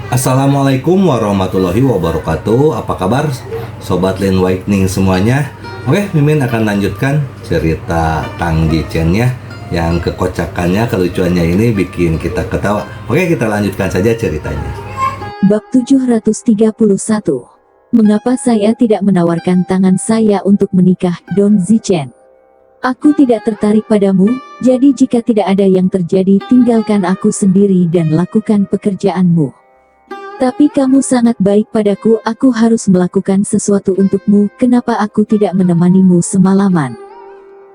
Assalamualaikum warahmatullahi wabarakatuh. Apa kabar Sobat Lin Awakening semuanya? Oke, Mimin akan lanjutkan cerita Tang Zichen ya, yang kekocakannya, kelucuannya ini bikin kita ketawa. Oke, kita lanjutkan saja ceritanya. Bab 731. Mengapa saya tidak menawarkan tangan saya untuk menikah, Don Zichen? Aku tidak tertarik padamu, jadi jika tidak ada yang terjadi tinggalkan aku sendiri dan lakukan pekerjaanmu. Tapi kamu sangat baik padaku, aku harus melakukan sesuatu untukmu, kenapa aku tidak menemanimu semalaman?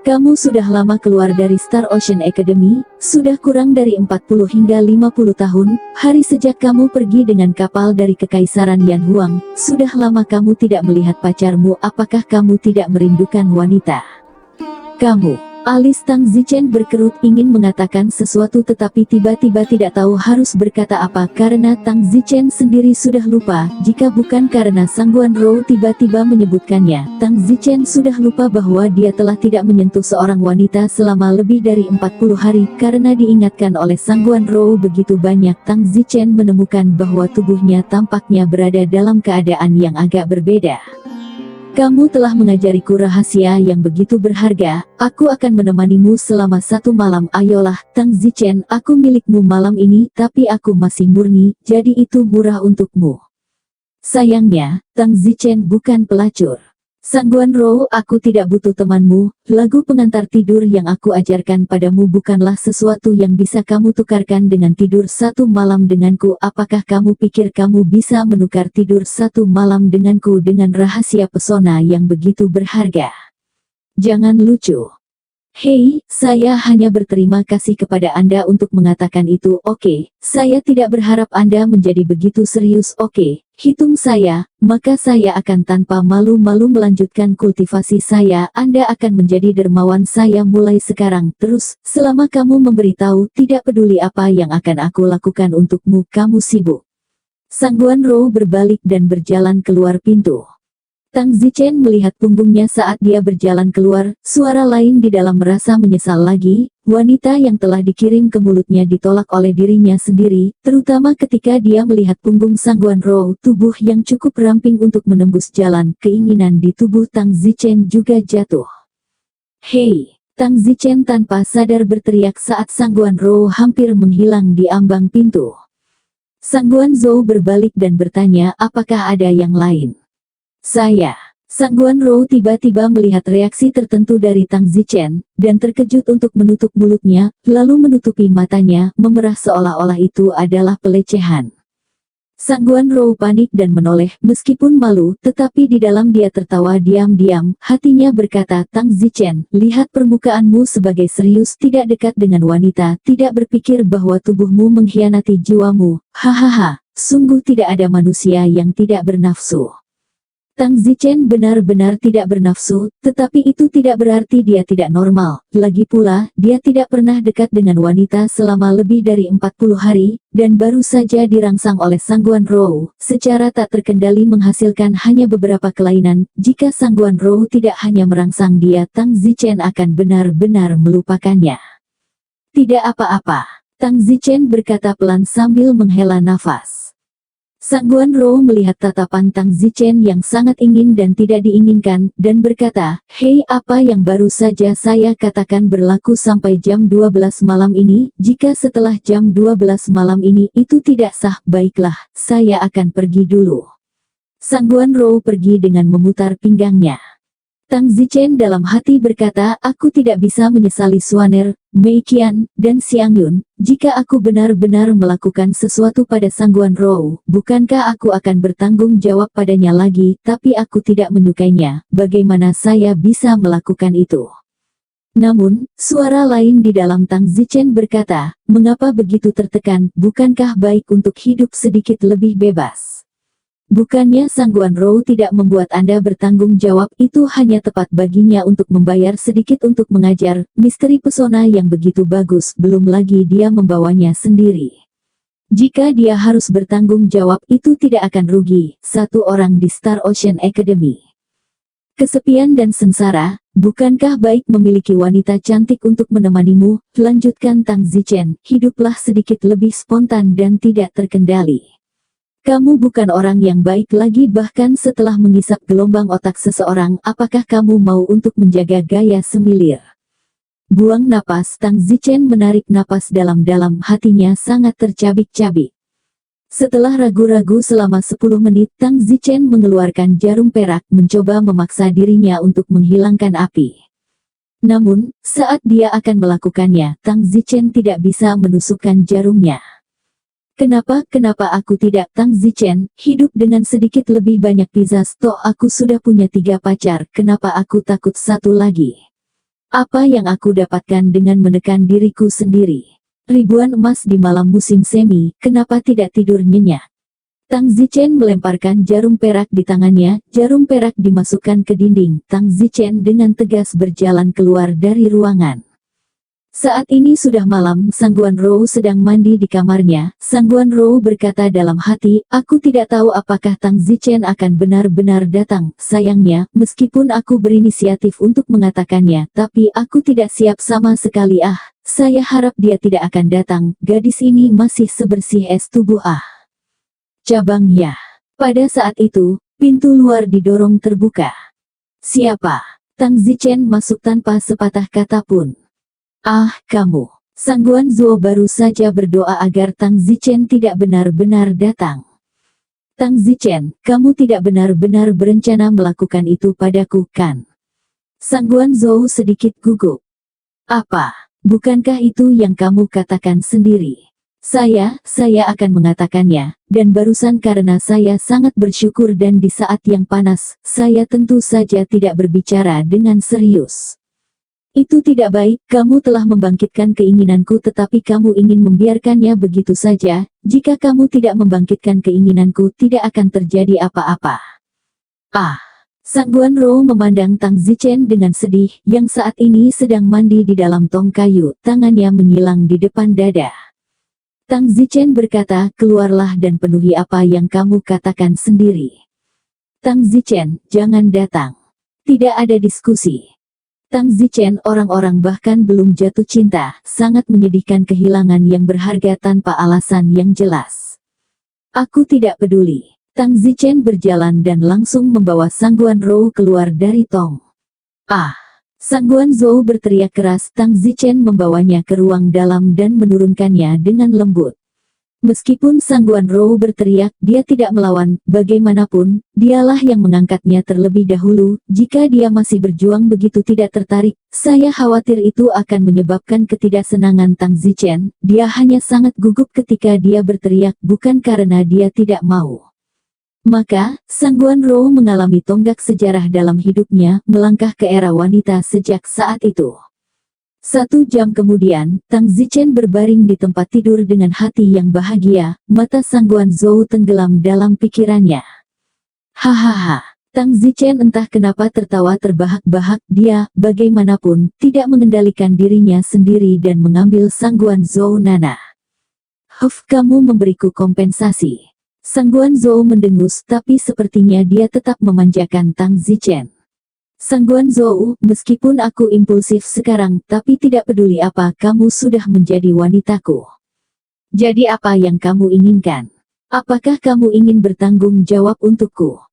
Kamu sudah lama keluar dari Star Ocean Academy, sudah kurang dari 40 hingga 50 tahun, hari sejak kamu pergi dengan kapal dari Kekaisaran Yan Huang, sudah lama kamu tidak melihat pacarmu, apakah kamu tidak merindukan wanita? Kamu, alis Tang Zichen berkerut ingin mengatakan sesuatu tetapi tiba-tiba tidak tahu harus berkata apa karena Tang Zichen sendiri sudah lupa, jika bukan karena Sangguan Rou tiba-tiba menyebutkannya, Tang Zichen sudah lupa bahwa dia telah tidak menyentuh seorang wanita selama lebih dari 40 hari, karena diingatkan oleh Sangguan Rou begitu banyak. Tang Zichen menemukan bahwa tubuhnya tampaknya berada dalam keadaan yang agak berbeda. Kamu telah mengajariku rahasia yang begitu berharga, aku akan menemanimu selama 1 malam. Ayolah, Tang Zichen, aku milikmu malam ini, tapi aku masih murni, jadi itu murah untukmu. Sayangnya, Tang Zichen bukan pelacur. Sangguan Rou, aku tidak butuh temanmu, lagu pengantar tidur yang aku ajarkan padamu bukanlah sesuatu yang bisa kamu tukarkan dengan tidur 1 malam denganku. Apakah kamu pikir kamu bisa menukar tidur 1 malam denganku dengan rahasia pesona yang begitu berharga? Jangan lucu. Hei, saya hanya berterima kasih kepada Anda untuk mengatakan itu. Oke, saya tidak berharap Anda menjadi begitu serius. Oke, hitung saya, maka saya akan tanpa malu-malu melanjutkan kultivasi saya. Anda akan menjadi dermawan saya mulai sekarang. Terus, selama kamu memberitahu, tidak peduli apa yang akan aku lakukan untukmu, kamu sibuk. Sangguan Rou berbalik dan berjalan keluar pintu. Tang Zichen melihat punggungnya saat dia berjalan keluar, suara lain di dalam merasa menyesal lagi, wanita yang telah dikirim ke mulutnya ditolak oleh dirinya sendiri, terutama ketika dia melihat punggung Sangguan Rou, tubuh yang cukup ramping untuk menembus jalan, keinginan di tubuh Tang Zichen juga jatuh. Hei! Tang Zichen tanpa sadar berteriak saat Sangguan Rou hampir menghilang di ambang pintu. Sangguan Zhou berbalik dan bertanya, apakah ada yang lain? Saya. Sangguan Rou tiba-tiba melihat reaksi tertentu dari Tang Zichen, dan terkejut untuk menutup mulutnya, lalu menutupi matanya, memerah seolah-olah itu adalah pelecehan. Sangguan Rou panik dan menoleh, meskipun malu, tetapi di dalam dia tertawa diam-diam, hatinya berkata, Tang Zichen, lihat permukaanmu sebagai serius, tidak dekat dengan wanita, tidak berpikir bahwa tubuhmu mengkhianati jiwamu, hahaha, sungguh tidak ada manusia yang tidak bernafsu. Tang Zichen benar-benar tidak bernafsu, tetapi itu tidak berarti dia tidak normal. Lagi pula, dia tidak pernah dekat dengan wanita selama lebih dari 40 hari, dan baru saja dirangsang oleh Sangguan Rou, secara tak terkendali menghasilkan hanya beberapa kelainan. Jika Sangguan Rou tidak hanya merangsang dia, Tang Zichen akan benar-benar melupakannya. Tidak apa-apa, Tang Zichen berkata pelan sambil menghela nafas. Sangguan Rou melihat tatapan Tang Zichen yang sangat ingin dan tidak diinginkan, dan berkata, hei, apa yang baru saja saya katakan berlaku sampai jam 12 malam ini, jika setelah jam 12 malam ini itu tidak sah, baiklah, saya akan pergi dulu. Sangguan Rou pergi dengan memutar pinggangnya. Tang Zichen dalam hati berkata, aku tidak bisa menyesali Suaner, Mei Qian, dan Xiang Yun, jika aku benar-benar melakukan sesuatu pada Sangguan Rou, bukankah aku akan bertanggung jawab padanya lagi, tapi aku tidak menyukainya, bagaimana saya bisa melakukan itu? Namun, suara lain di dalam Tang Zichen berkata, mengapa begitu tertekan, bukankah baik untuk hidup sedikit lebih bebas? Bukannya Sangguan Rou tidak membuat Anda bertanggung jawab, itu hanya tepat baginya untuk membayar sedikit untuk mengajar, misteri pesona yang begitu bagus, belum lagi dia membawanya sendiri. Jika dia harus bertanggung jawab, itu tidak akan rugi, 1 orang di Star Ocean Academy. Kesepian dan sengsara, bukankah baik memiliki wanita cantik untuk menemanimu? Lanjutkan Tang Zichen, hiduplah sedikit lebih spontan dan tidak terkendali. Kamu bukan orang yang baik lagi bahkan setelah mengisap gelombang otak seseorang, apakah kamu mau untuk menjaga gaya semilir? Buang napas. Tang Zichen menarik napas dalam-dalam, hatinya sangat tercabik-cabik. Setelah ragu-ragu selama 10 menit, Tang Zichen mengeluarkan jarum perak, mencoba memaksa dirinya untuk menghilangkan api. Namun, saat dia akan melakukannya, Tang Zichen tidak bisa menusukkan jarumnya. Kenapa aku tidak? Tang Zichen, hidup dengan sedikit lebih banyak pizza stok. Aku sudah punya 3 pacar, kenapa aku takut satu lagi? Apa yang aku dapatkan dengan menekan diriku sendiri? Ribuan emas di malam musim semi, kenapa tidak tidur nyenyak? Tang Zichen melemparkan jarum perak di tangannya, jarum perak dimasukkan ke dinding. Tang Zichen dengan tegas berjalan keluar dari ruangan. Saat ini sudah malam, Sangguan Rou sedang mandi di kamarnya. Sangguan Rou berkata dalam hati, aku tidak tahu apakah Tang Zichen akan benar-benar datang. Sayangnya, meskipun aku berinisiatif untuk mengatakannya, tapi aku tidak siap sama sekali. Saya harap dia tidak akan datang. Gadis ini masih sebersih es tubuh. Cabang ya. Pada saat itu, pintu luar didorong terbuka. Siapa? Tang Zichen masuk tanpa sepatah kata pun. Kamu. Sangguan Zhou baru saja berdoa agar Tang Zichen tidak benar-benar datang. Tang Zichen, kamu tidak benar-benar berencana melakukan itu padaku, kan? Sangguan Zhou sedikit gugup. Apa? Bukankah itu yang kamu katakan sendiri? Saya akan mengatakannya, dan barusan karena saya sangat bersyukur dan di saat yang panas, saya tentu saja tidak berbicara dengan serius. Itu tidak baik, kamu telah membangkitkan keinginanku tetapi kamu ingin membiarkannya begitu saja. Jika kamu tidak membangkitkan keinginanku, tidak akan terjadi apa-apa. Sangguan Rou memandang Tang Zichen dengan sedih, yang saat ini sedang mandi di dalam tong kayu, tangannya menyilang di depan dada. Tang Zichen berkata, keluarlah dan penuhi apa yang kamu katakan sendiri. Tang Zichen, jangan datang. Tidak ada diskusi. Tang Zichen, orang-orang bahkan belum jatuh cinta, sangat menyedihkan kehilangan yang berharga tanpa alasan yang jelas. Aku tidak peduli. Tang Zichen berjalan dan langsung membawa Sangguan Rou keluar dari tong. Sangguan Zhou berteriak keras. Tang Zichen membawanya ke ruang dalam dan menurunkannya dengan lembut. Meskipun Sangguan Rou berteriak, dia tidak melawan. Bagaimanapun, dialah yang mengangkatnya terlebih dahulu. Jika dia masih berjuang begitu tidak tertarik, saya khawatir itu akan menyebabkan ketidaksenangan Tang Zichen. Dia hanya sangat gugup ketika dia berteriak, bukan karena dia tidak mau. Maka, Sangguan Rou mengalami tonggak sejarah dalam hidupnya, melangkah ke era wanita sejak saat itu. 1 jam kemudian, Tang Zichen berbaring di tempat tidur dengan hati yang bahagia, mata Sangguan Zhou tenggelam dalam pikirannya. Hahaha. Tang Zichen entah kenapa tertawa terbahak-bahak. Dia, bagaimanapun, tidak mengendalikan dirinya sendiri dan mengambil Sangguan Zhou Nana. Kamu memberiku kompensasi. Sangguan Zhou mendengus, tapi sepertinya dia tetap memanjakan Tang Zichen. Sangguan Zhou, meskipun aku impulsif sekarang, tapi tidak peduli apa, kamu sudah menjadi wanitaku. Jadi apa yang kamu inginkan? Apakah kamu ingin bertanggung jawab untukku?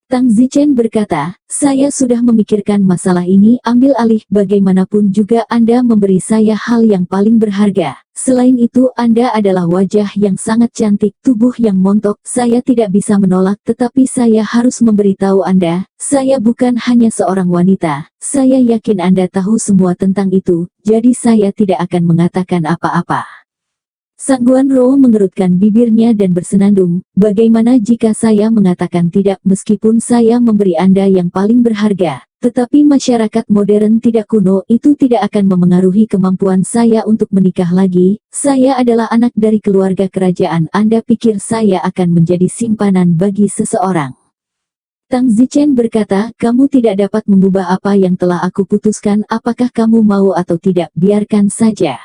Tang Zichen berkata, saya sudah memikirkan masalah ini, ambil alih, bagaimanapun juga Anda memberi saya hal yang paling berharga. Selain itu Anda adalah wajah yang sangat cantik, tubuh yang montok, saya tidak bisa menolak tetapi saya harus memberitahu Anda, saya bukan hanya seorang wanita, saya yakin Anda tahu semua tentang itu, jadi saya tidak akan mengatakan apa-apa. Sangguan Rou mengerutkan bibirnya dan bersenandung, bagaimana jika saya mengatakan tidak meskipun saya memberi Anda yang paling berharga, tetapi masyarakat modern tidak kuno itu tidak akan memengaruhi kemampuan saya untuk menikah lagi, saya adalah anak dari keluarga kerajaan, Anda pikir saya akan menjadi simpanan bagi seseorang? Tang Zichen berkata, kamu tidak dapat mengubah apa yang telah aku putuskan, apakah kamu mau atau tidak, biarkan saja.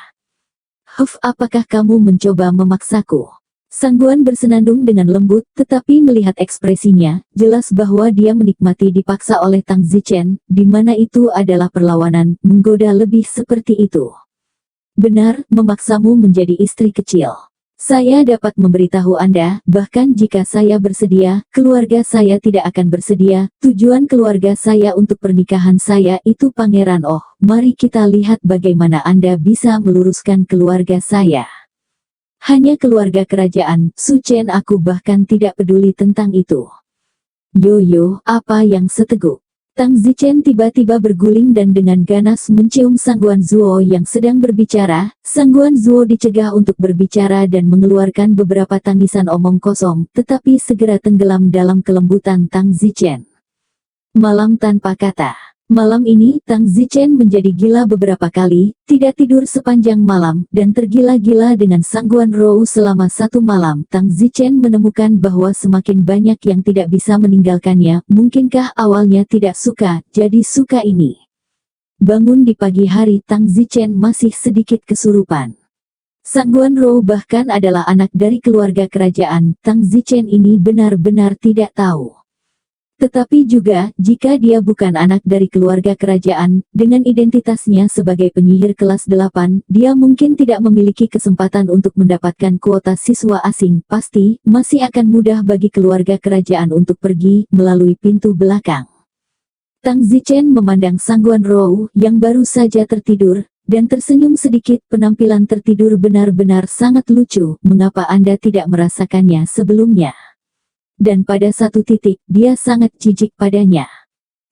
Apakah kamu mencoba memaksaku? Sangguan bersenandung dengan lembut, tetapi melihat ekspresinya, jelas bahwa dia menikmati dipaksa oleh Tang Zichen, di mana itu adalah perlawanan, menggoda lebih seperti itu. Benar, memaksamu menjadi istri kecil. Saya dapat memberitahu Anda, bahkan jika saya bersedia, keluarga saya tidak akan bersedia. Tujuan keluarga saya untuk pernikahan saya itu Pangeran Oh. Mari kita lihat bagaimana Anda bisa meluruskan keluarga saya. Hanya keluarga kerajaan, Su Chen, aku bahkan tidak peduli tentang itu. Yo, apa yang seteguk? Tang Zichen tiba-tiba berguling dan dengan ganas mencium Sangguan Zuo yang sedang berbicara. Sangguan Zuo dicegah untuk berbicara dan mengeluarkan beberapa tangisan omong kosong, tetapi segera tenggelam dalam kelembutan Tang Zichen. Malam tanpa kata. Malam ini, Tang Zichen menjadi gila beberapa kali, tidak tidur sepanjang malam, dan tergila-gila dengan Sangguan Rou selama 1 malam. Tang Zichen menemukan bahwa semakin banyak yang tidak bisa meninggalkannya. Mungkinkah awalnya tidak suka, jadi suka ini? Bangun di pagi hari, Tang Zichen masih sedikit kesurupan. Sangguan Rou bahkan adalah anak dari keluarga kerajaan. Tang Zichen ini benar-benar tidak tahu. Tetapi juga, jika dia bukan anak dari keluarga kerajaan, dengan identitasnya sebagai penyihir kelas 8, dia mungkin tidak memiliki kesempatan untuk mendapatkan kuota siswa asing. Pasti, masih akan mudah bagi keluarga kerajaan untuk pergi melalui pintu belakang. Tang Zichen memandang Sangguan Rou yang baru saja tertidur, dan tersenyum sedikit. Penampilan tertidur benar-benar sangat lucu. Mengapa Anda tidak merasakannya sebelumnya? Dan pada satu titik, dia sangat jijik padanya.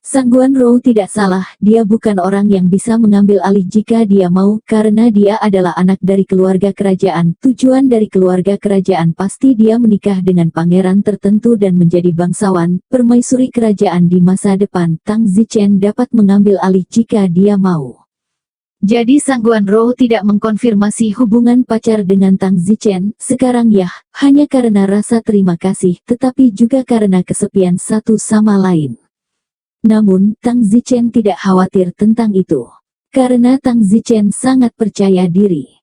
Sangguan Rou tidak salah, dia bukan orang yang bisa mengambil alih jika dia mau, karena dia adalah anak dari keluarga kerajaan. Tujuan dari keluarga kerajaan pasti dia menikah dengan pangeran tertentu dan menjadi bangsawan, permaisuri kerajaan di masa depan. Tang Zichen dapat mengambil alih jika dia mau. Jadi Sangguan Rou tidak mengkonfirmasi hubungan pacar dengan Tang Zichen sekarang ya, hanya karena rasa terima kasih, tetapi juga karena kesepian satu sama lain. Namun, Tang Zichen tidak khawatir tentang itu. Karena Tang Zichen sangat percaya diri.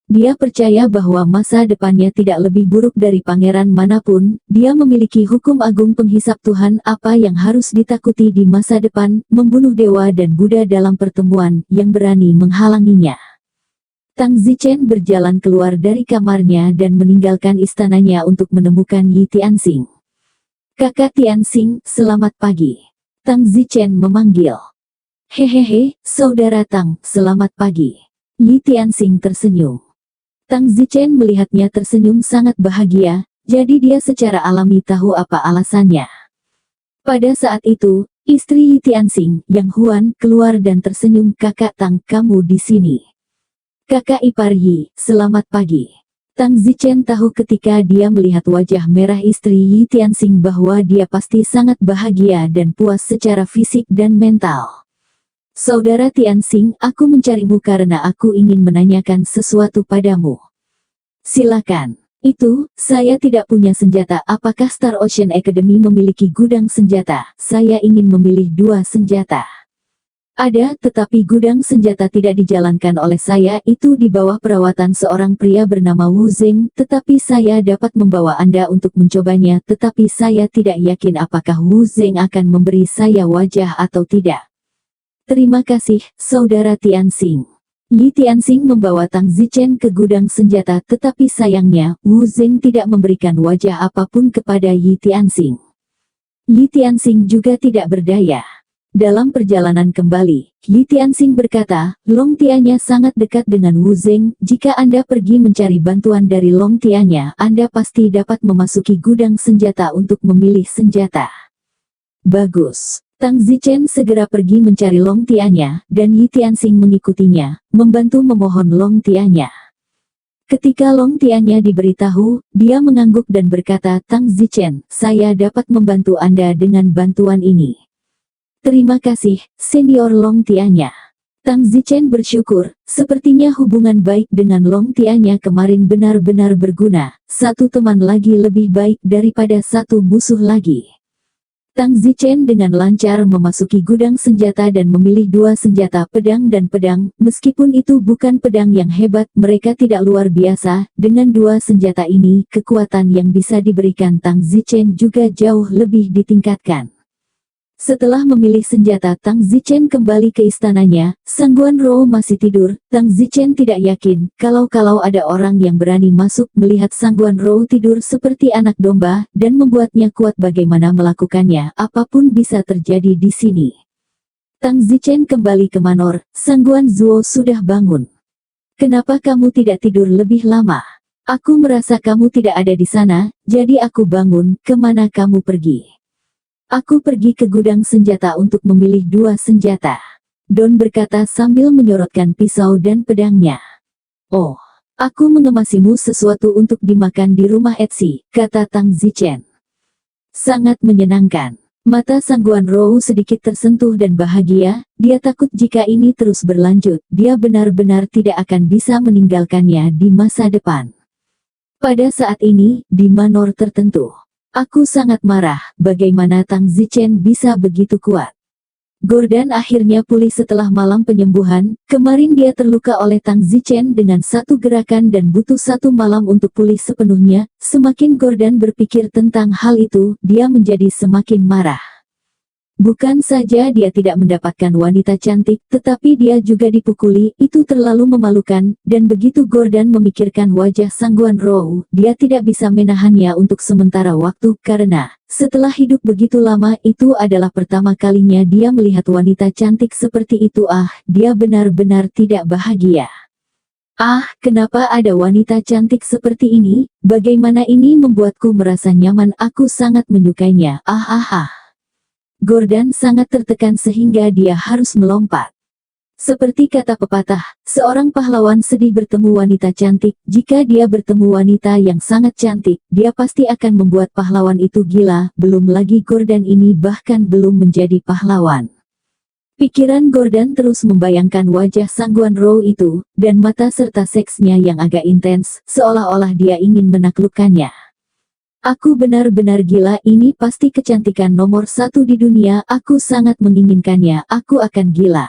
Dia percaya bahwa masa depannya tidak lebih buruk dari pangeran manapun. Dia memiliki hukum agung penghisap Tuhan. Apa yang harus ditakuti di masa depan? Membunuh dewa dan Buddha dalam pertemuan yang berani menghalanginya. Tang Zichen berjalan keluar dari kamarnya dan meninggalkan istananya untuk menemukan Yi Tianxing. Kakak Tianxing, selamat pagi. Tang Zichen memanggil. Hehehe, saudara Tang, selamat pagi. Yi Tianxing tersenyum. Tang Zichen melihatnya tersenyum sangat bahagia, jadi dia secara alami tahu apa alasannya. Pada saat itu, istri Yi Tianxing, Yang Huan, keluar dan tersenyum. Kakak Tang, kamu di sini. Kakak ipar Yi, selamat pagi. Tang Zichen tahu ketika dia melihat wajah merah istri Yi Tianxing bahwa dia pasti sangat bahagia dan puas secara fisik dan mental. Saudara Tianxing, aku mencarimu karena aku ingin menanyakan sesuatu padamu. Silakan. Itu, saya tidak punya senjata. Apakah Star Ocean Academy memiliki gudang senjata? Saya ingin memilih 2 senjata. Ada, tetapi gudang senjata tidak dijalankan oleh saya. Itu di bawah perawatan seorang pria bernama Wu Zeng, tetapi saya dapat membawa Anda untuk mencobanya. Tetapi saya tidak yakin apakah Wu Zeng akan memberi saya wajah atau tidak. Terima kasih, saudara Tianxing. Yi Tianxing membawa Tang Zichen ke gudang senjata, tetapi sayangnya, Wu Zeng tidak memberikan wajah apapun kepada Yi Tianxing. Yi Tianxing juga tidak berdaya. Dalam perjalanan kembali, Yi Tianxing berkata, Long Tianya sangat dekat dengan Wu Zeng. Jika Anda pergi mencari bantuan dari Long Tianya, Anda pasti dapat memasuki gudang senjata untuk memilih senjata. Bagus. Tang Zichen segera pergi mencari Long Tianya, dan Yi Tianxing mengikutinya, membantu memohon Long Tianya. Ketika Long Tianya diberitahu, dia mengangguk dan berkata, Tang Zichen, saya dapat membantu Anda dengan bantuan ini. Terima kasih, Senior Long Tianya. Tang Zichen bersyukur, sepertinya hubungan baik dengan Long Tianya kemarin benar-benar berguna. Satu teman lagi lebih baik daripada satu musuh lagi. Tang Zichen dengan lancar memasuki gudang senjata dan memilih 2 senjata, pedang dan pedang. Meskipun itu bukan pedang yang hebat, mereka tidak luar biasa. Dengan 2 senjata ini, kekuatan yang bisa diberikan Tang Zichen juga jauh lebih ditingkatkan. Setelah memilih senjata, Tang Zichen kembali ke istananya. Sangguan Rou masih tidur. Tang Zichen tidak yakin kalau ada orang yang berani masuk melihat Sangguan Rou tidur seperti anak domba dan membuatnya kuat bagaimana melakukannya. Apapun bisa terjadi di sini. Tang Zichen kembali ke Manor. Sangguan Zuo sudah bangun. Kenapa kamu tidak tidur lebih lama? Aku merasa kamu tidak ada di sana, jadi aku bangun. Kemana kamu pergi? Aku pergi ke gudang senjata untuk memilih 2 senjata. Don berkata sambil menyorotkan pisau dan pedangnya. Oh, aku mengemasimu sesuatu untuk dimakan di rumah Etsi, kata Tang Zichen. Sangat menyenangkan. Mata Sangguan Rou sedikit tersentuh dan bahagia. Dia takut jika ini terus berlanjut, dia benar-benar tidak akan bisa meninggalkannya di masa depan. Pada saat ini, di manor tertentu. Aku sangat marah, bagaimana Tang Zichen bisa begitu kuat. Gordon akhirnya pulih setelah malam penyembuhan. Kemarin dia terluka oleh Tang Zichen dengan 1 gerakan dan butuh 1 malam untuk pulih sepenuhnya. Semakin Gordon berpikir tentang hal itu, dia menjadi semakin marah. Bukan saja dia tidak mendapatkan wanita cantik, tetapi dia juga dipukuli. Itu terlalu memalukan, dan begitu Gordon memikirkan wajah Sangguan Rou, dia tidak bisa menahannya untuk sementara waktu karena setelah hidup begitu lama itu adalah pertama kalinya dia melihat wanita cantik seperti itu. Dia benar-benar tidak bahagia. Kenapa ada wanita cantik seperti ini? Bagaimana ini membuatku merasa nyaman? Aku sangat menyukainya. Gordon sangat tertekan sehingga dia harus melompat. Seperti kata pepatah, seorang pahlawan sedih bertemu wanita cantik. Jika dia bertemu wanita yang sangat cantik, dia pasti akan membuat pahlawan itu gila. Belum lagi Gordon ini bahkan belum menjadi pahlawan. Pikiran Gordon terus membayangkan wajah Sangguan Rou itu, dan mata serta seksnya yang agak intens, seolah-olah dia ingin menaklukkannya. Aku benar-benar gila, ini pasti kecantikan nomor 1 di dunia, aku sangat menginginkannya, aku akan gila.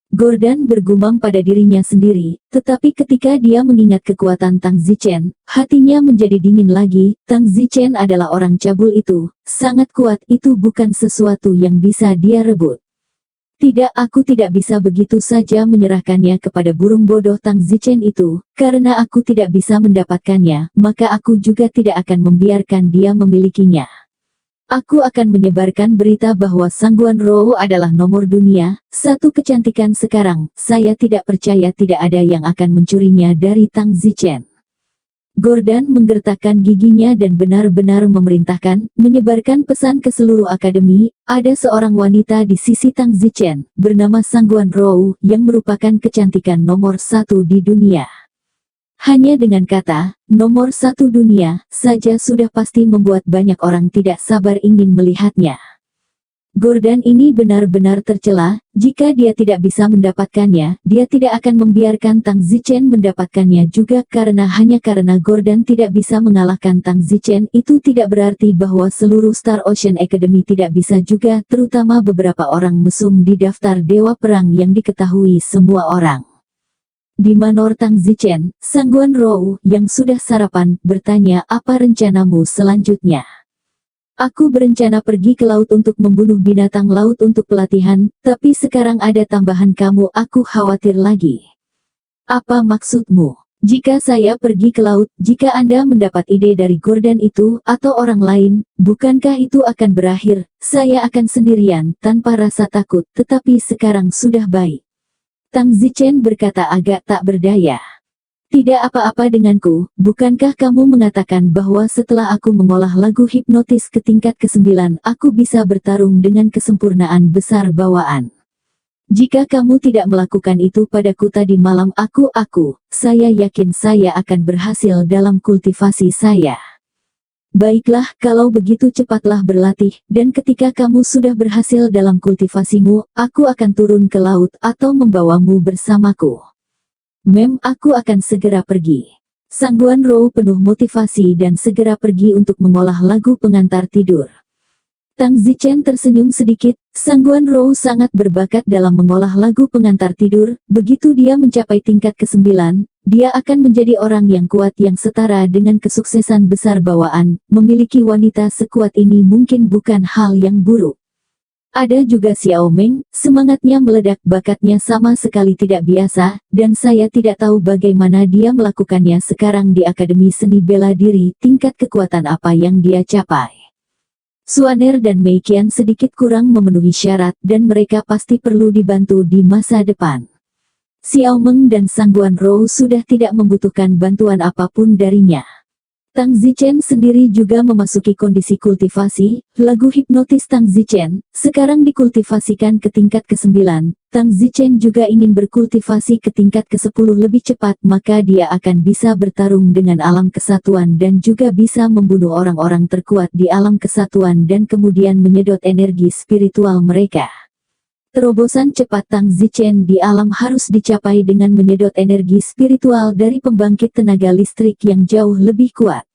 Gordon bergumam pada dirinya sendiri, tetapi ketika dia mengingat kekuatan Tang Zichen, hatinya menjadi dingin lagi. Tang Zichen adalah orang cabul itu, sangat kuat, itu bukan sesuatu yang bisa dia rebut. Tidak, aku tidak bisa begitu saja menyerahkannya kepada burung bodoh Tang Zichen itu, karena aku tidak bisa mendapatkannya, maka aku juga tidak akan membiarkan dia memilikinya. Aku akan menyebarkan berita bahwa Sangguan Rou adalah nomor dunia, 1 kecantikan sekarang. Saya tidak percaya tidak ada yang akan mencurinya dari Tang Zichen. Gordon menggertakkan giginya dan benar-benar memerintahkan, menyebarkan pesan ke seluruh akademi. Ada seorang wanita di sisi Tang Zichen, bernama Sangguan Rou, yang merupakan kecantikan nomor 1 di dunia. Hanya dengan kata, nomor 1 dunia, saja sudah pasti membuat banyak orang tidak sabar ingin melihatnya. Gordon ini benar-benar tercela. Jika dia tidak bisa mendapatkannya, dia tidak akan membiarkan Tang Zichen mendapatkannya juga. Hanya karena Gordon tidak bisa mengalahkan Tang Zichen, itu tidak berarti bahwa seluruh Star Ocean Academy tidak bisa juga, terutama beberapa orang mesum di daftar Dewa Perang yang diketahui semua orang. Di manor Tang Zichen, Sangguan Rou, yang sudah sarapan, bertanya, apa rencanamu selanjutnya? Aku berencana pergi ke laut untuk membunuh binatang laut untuk pelatihan, tapi sekarang ada tambahan kamu, aku khawatir lagi. Apa maksudmu? Jika saya pergi ke laut, jika Anda mendapat ide dari Gordon itu, atau orang lain, bukankah itu akan berakhir? Saya akan sendirian, tanpa rasa takut, tetapi sekarang sudah baik. Tang Zichen berkata agak tak berdaya. Tidak apa-apa denganku, bukankah kamu mengatakan bahwa setelah aku mengolah lagu hipnotis ke tingkat ke-9, aku bisa bertarung dengan kesempurnaan besar bawaan. Jika kamu tidak melakukan itu padaku tadi malam, saya yakin saya akan berhasil dalam kultivasi saya. Baiklah, kalau begitu cepatlah berlatih, dan ketika kamu sudah berhasil dalam kultivasimu, aku akan turun ke laut atau membawamu bersamaku. Aku akan segera pergi. Sangguan Rou penuh motivasi dan segera pergi untuk mengolah lagu pengantar tidur. Tang Zichen tersenyum sedikit. Sangguan Rou sangat berbakat dalam mengolah lagu pengantar tidur. Begitu dia mencapai tingkat ke-9, dia akan menjadi orang yang kuat yang setara dengan kesuksesan besar bawaan. Memiliki wanita sekuat ini mungkin bukan hal yang buruk. Ada juga Xiao Meng, semangatnya meledak, bakatnya sama sekali tidak biasa, dan saya tidak tahu bagaimana dia melakukannya sekarang di Akademi Seni Bela Diri. Tingkat kekuatan apa yang dia capai? Suaner dan Mei Qian sedikit kurang memenuhi syarat dan mereka pasti perlu dibantu di masa depan. Xiao Meng dan Sangguan Rou sudah tidak membutuhkan bantuan apapun darinya. Tang Zichen sendiri juga memasuki kondisi kultivasi. Lagu hipnotis Tang Zichen sekarang dikultivasikan ke tingkat ke-9. Tang Zichen juga ingin berkultivasi ke tingkat ke-10 lebih cepat, maka dia akan bisa bertarung dengan alam kesatuan dan juga bisa membunuh orang-orang terkuat di alam kesatuan dan kemudian menyedot energi spiritual mereka. Terobosan cepat Tang Zichen di alam harus dicapai dengan menyedot energi spiritual dari pembangkit tenaga listrik yang jauh lebih kuat.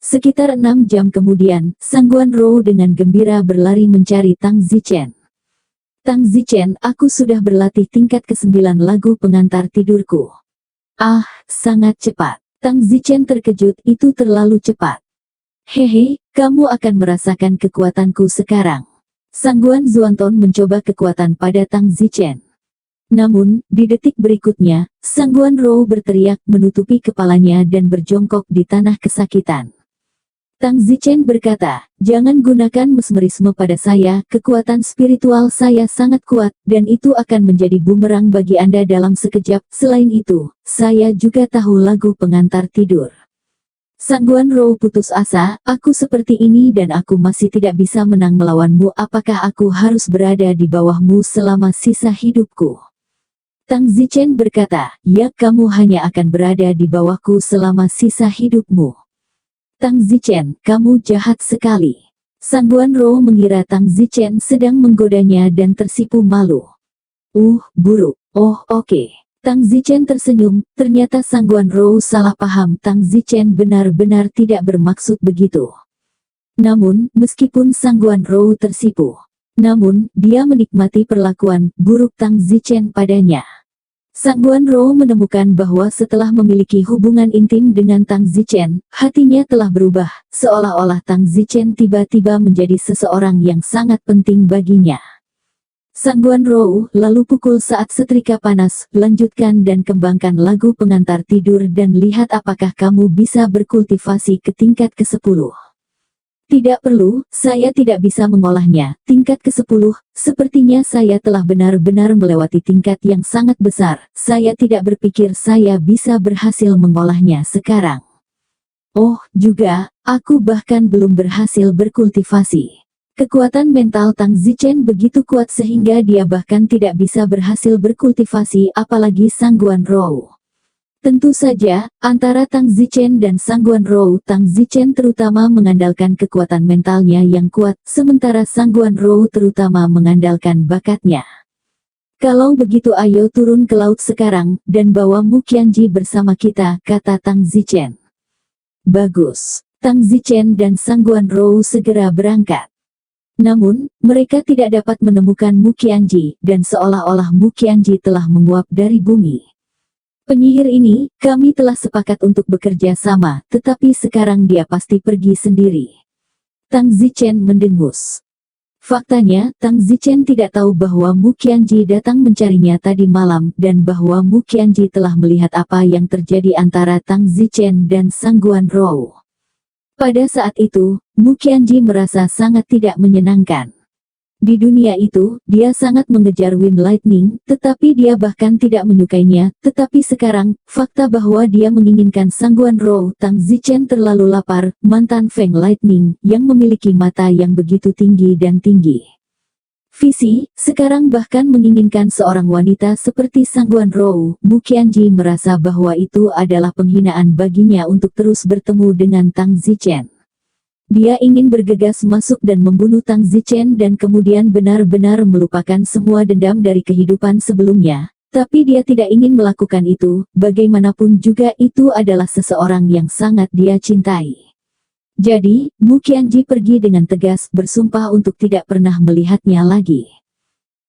Sekitar 6 jam kemudian, Sangguan Rou dengan gembira berlari mencari Tang Zichen. Tang Zichen, aku sudah berlatih tingkat ke-9 lagu pengantar tidurku. Ah, sangat cepat. Tang Zichen terkejut, itu terlalu cepat. Hehe, kamu akan merasakan kekuatanku sekarang. Sangguan Zuanton mencoba kekuatan pada Tang Zichen. Namun, di detik berikutnya, Sangguan Rou berteriak, menutupi kepalanya dan berjongkok di tanah kesakitan. Tang Zichen berkata, jangan gunakan mesmerisme pada saya, kekuatan spiritual saya sangat kuat, dan itu akan menjadi bumerang bagi Anda dalam sekejap. Selain itu, saya juga tahu lagu pengantar tidur. Sangguan Rou putus asa, aku seperti ini dan aku masih tidak bisa menang melawanmu, apakah aku harus berada di bawahmu selama sisa hidupku? Tang Zichen berkata, ya, kamu hanya akan berada di bawahku selama sisa hidupmu. Tang Zichen, kamu jahat sekali. Sangguan Rou mengira Tang Zichen sedang menggodanya dan tersipu malu. Buruk. Oh, oke. Tang Zichen tersenyum, ternyata Sangguan Rou salah paham, Tang Zichen benar-benar tidak bermaksud begitu. Namun, meskipun Sangguan Rou tersipu, namun, dia menikmati perlakuan buruk Tang Zichen padanya. Sangguan Rou menemukan bahwa setelah memiliki hubungan intim dengan Tang Zichen, hatinya telah berubah, seolah-olah Tang Zichen tiba-tiba menjadi seseorang yang sangat penting baginya. Sangguan Rou, lalu pukul saat setrika panas, lanjutkan dan kembangkan lagu pengantar tidur dan lihat apakah kamu bisa berkultivasi ke tingkat ke-10. Tidak perlu, saya tidak bisa mengolahnya. Tingkat ke-10, sepertinya saya telah benar-benar melewati tingkat yang sangat besar. Saya tidak berpikir saya bisa berhasil mengolahnya sekarang. Oh, juga, aku bahkan belum berhasil berkultivasi. Kekuatan mental Tang Zichen begitu kuat sehingga dia bahkan tidak bisa berhasil berkultivasi, apalagi Sangguan Rou. Tentu saja, antara Tang Zichen dan Sangguan Rou, Tang Zichen terutama mengandalkan kekuatan mentalnya yang kuat, sementara Sangguan Rou terutama mengandalkan bakatnya. Kalau begitu ayo turun ke laut sekarang, dan bawa Mu Qianji bersama kita, kata Tang Zichen. Bagus. Tang Zichen dan Sangguan Rou segera berangkat. Namun, mereka tidak dapat menemukan Mu Qianji, dan seolah-olah Mu Qianji telah menguap dari bumi. Penyihir ini, kami telah sepakat untuk bekerja sama, tetapi sekarang dia pasti pergi sendiri. Tang Zichen mendengus. Faktanya, Tang Zichen tidak tahu bahwa Mu Qianji datang mencarinya tadi malam, dan bahwa Mu Qianji telah melihat apa yang terjadi antara Tang Zichen dan Sangguan Rou. Pada saat itu, Mu Qianji merasa sangat tidak menyenangkan. Di dunia itu, dia sangat mengejar Wind Lightning, tetapi dia bahkan tidak menyukainya. Tetapi sekarang, fakta bahwa dia menginginkan Sangguan Rou, Tang Zichen terlalu lapar, mantan Feng Lightning, yang memiliki mata yang begitu tinggi dan tinggi. Visi, sekarang bahkan menginginkan seorang wanita seperti Sangguan Rou. Mu Qianji merasa bahwa itu adalah penghinaan baginya untuk terus bertemu dengan Tang Zichen. Dia ingin bergegas masuk dan membunuh Tang Zichen dan kemudian benar-benar melupakan semua dendam dari kehidupan sebelumnya. Tapi dia tidak ingin melakukan itu, bagaimanapun juga itu adalah seseorang yang sangat dia cintai. Jadi, Mu Qianji pergi dengan tegas bersumpah untuk tidak pernah melihatnya lagi.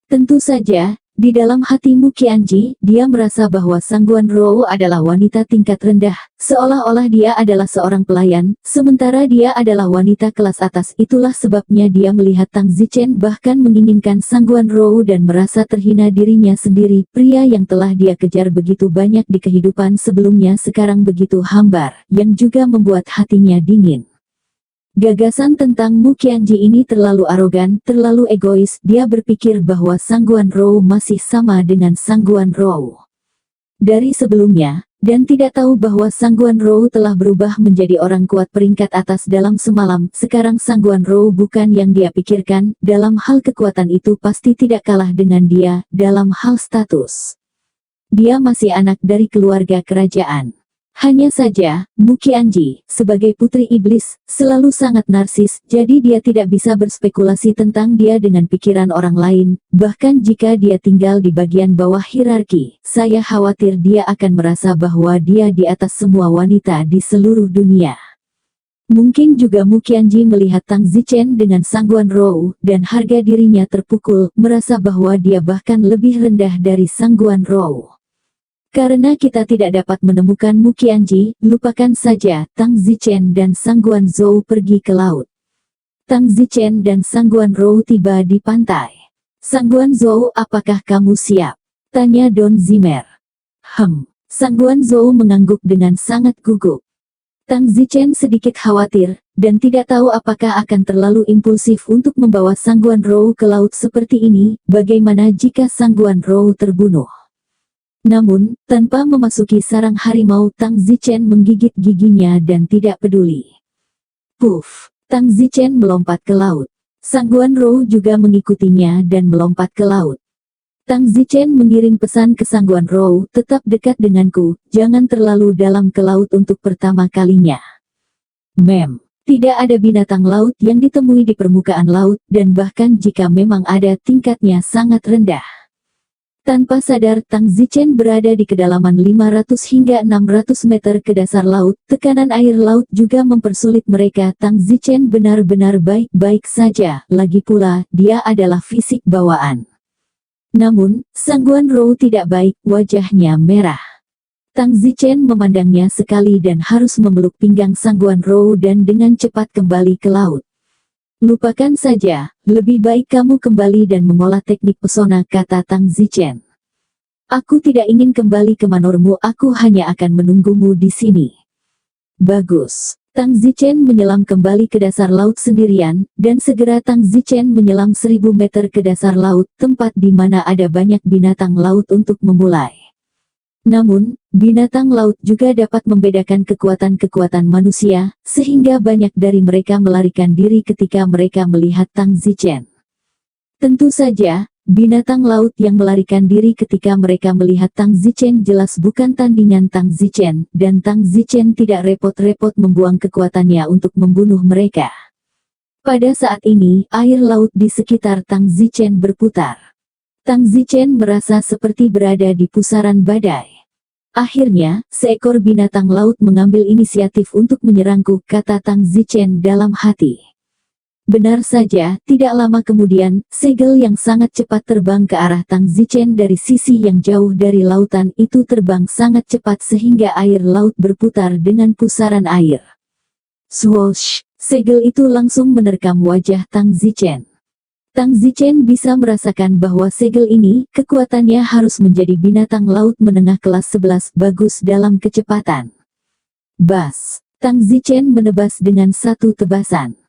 Tentu saja, Di dalam hati Mu Qianji, dia merasa bahwa Sangguan Rou adalah wanita tingkat rendah, seolah-olah dia adalah seorang pelayan, sementara dia adalah wanita kelas atas. Itulah sebabnya dia melihat Tang Zichen bahkan menginginkan Sangguan Rou dan merasa terhina dirinya sendiri. Pria yang telah dia kejar begitu banyak di kehidupan sebelumnya sekarang begitu hambar, yang juga membuat hatinya dingin. Gagasan tentang Mu Qianji ini terlalu arogan, terlalu egois. Dia berpikir bahwa Sangguan Rou masih sama dengan Sangguan Rou dari sebelumnya, dan tidak tahu bahwa Sangguan Rou telah berubah menjadi orang kuat peringkat atas dalam semalam. Sekarang Sangguan Rou bukan yang dia pikirkan. Dalam hal kekuatan itu pasti tidak kalah dengan dia. Dalam hal status, dia masih anak dari keluarga kerajaan. Hanya saja, Mu Qianji, sebagai putri iblis, selalu sangat narsis, jadi dia tidak bisa berspekulasi tentang dia dengan pikiran orang lain. Bahkan jika dia tinggal di bagian bawah hierarki, saya khawatir dia akan merasa bahwa dia di atas semua wanita di seluruh dunia. Mungkin juga Mu Qianji melihat Tang Zichen dengan Sangguan Rou, dan harga dirinya terpukul, merasa bahwa dia bahkan lebih rendah dari Sangguan Rou. Karena kita tidak dapat menemukan Mu Qianji, lupakan saja. Tang Zichen dan Sangguan Zhou pergi ke laut. Tang Zichen dan Sangguan Rou tiba di pantai. Sangguan Zhou, apakah kamu siap? Tanya Don Zimer. Sangguan Zhou mengangguk dengan sangat gugup. Tang Zichen sedikit khawatir, dan tidak tahu apakah akan terlalu impulsif untuk membawa Sangguan Rou ke laut seperti ini. Bagaimana jika Sangguan Rou terbunuh? Namun, tanpa memasuki sarang harimau, Tang Zichen menggigit giginya dan tidak peduli. Puff! Tang Zichen melompat ke laut. Sangguan Rou juga mengikutinya dan melompat ke laut. Tang Zichen mengirim pesan ke Sangguan Rou, tetap dekat denganku, jangan terlalu dalam ke laut untuk pertama kalinya. Tidak ada binatang laut yang ditemui di permukaan laut, dan bahkan jika memang ada, tingkatnya sangat rendah. Tanpa sadar, Tang Zichen berada di kedalaman 500 hingga 600 meter ke dasar laut. Tekanan air laut juga mempersulit mereka. Tang Zichen benar-benar baik-baik saja, lagi pula, dia adalah fisik bawaan. Namun, Sangguan Rou tidak baik, wajahnya merah. Tang Zichen memandangnya sekali dan harus memeluk pinggang Sangguan Rou dan dengan cepat kembali ke laut. Lupakan saja, lebih baik kamu kembali dan mengolah teknik pesona, kata Tang Zichen. Aku tidak ingin kembali ke manormu, aku hanya akan menunggumu di sini. Bagus. Tang Zichen menyelam kembali ke dasar laut sendirian, dan segera Tang Zichen menyelam 1000 meter ke dasar laut, tempat di mana ada banyak binatang laut untuk memulai. Namun, binatang laut juga dapat membedakan kekuatan-kekuatan manusia, sehingga banyak dari mereka melarikan diri ketika mereka melihat Tang Zichen. Tentu saja, binatang laut yang melarikan diri ketika mereka melihat Tang Zichen jelas bukan tandingan Tang Zichen, dan Tang Zichen tidak repot-repot membuang kekuatannya untuk membunuh mereka. Pada saat ini, air laut di sekitar Tang Zichen berputar. Tang Zichen merasa seperti berada di pusaran badai. Akhirnya, seekor binatang laut mengambil inisiatif untuk menyerangku, kata Tang Zichen dalam hati. Benar saja, tidak lama kemudian, segel yang sangat cepat terbang ke arah Tang Zichen dari sisi yang jauh dari lautan. Itu terbang sangat cepat sehingga air laut berputar dengan pusaran air. Swoosh! Segel itu langsung menerkam wajah Tang Zichen. Tang Zichen bisa merasakan bahwa segel ini, kekuatannya harus menjadi binatang laut menengah kelas 11, bagus dalam kecepatan. Bas! Tang Zichen menebas dengan satu tebasan.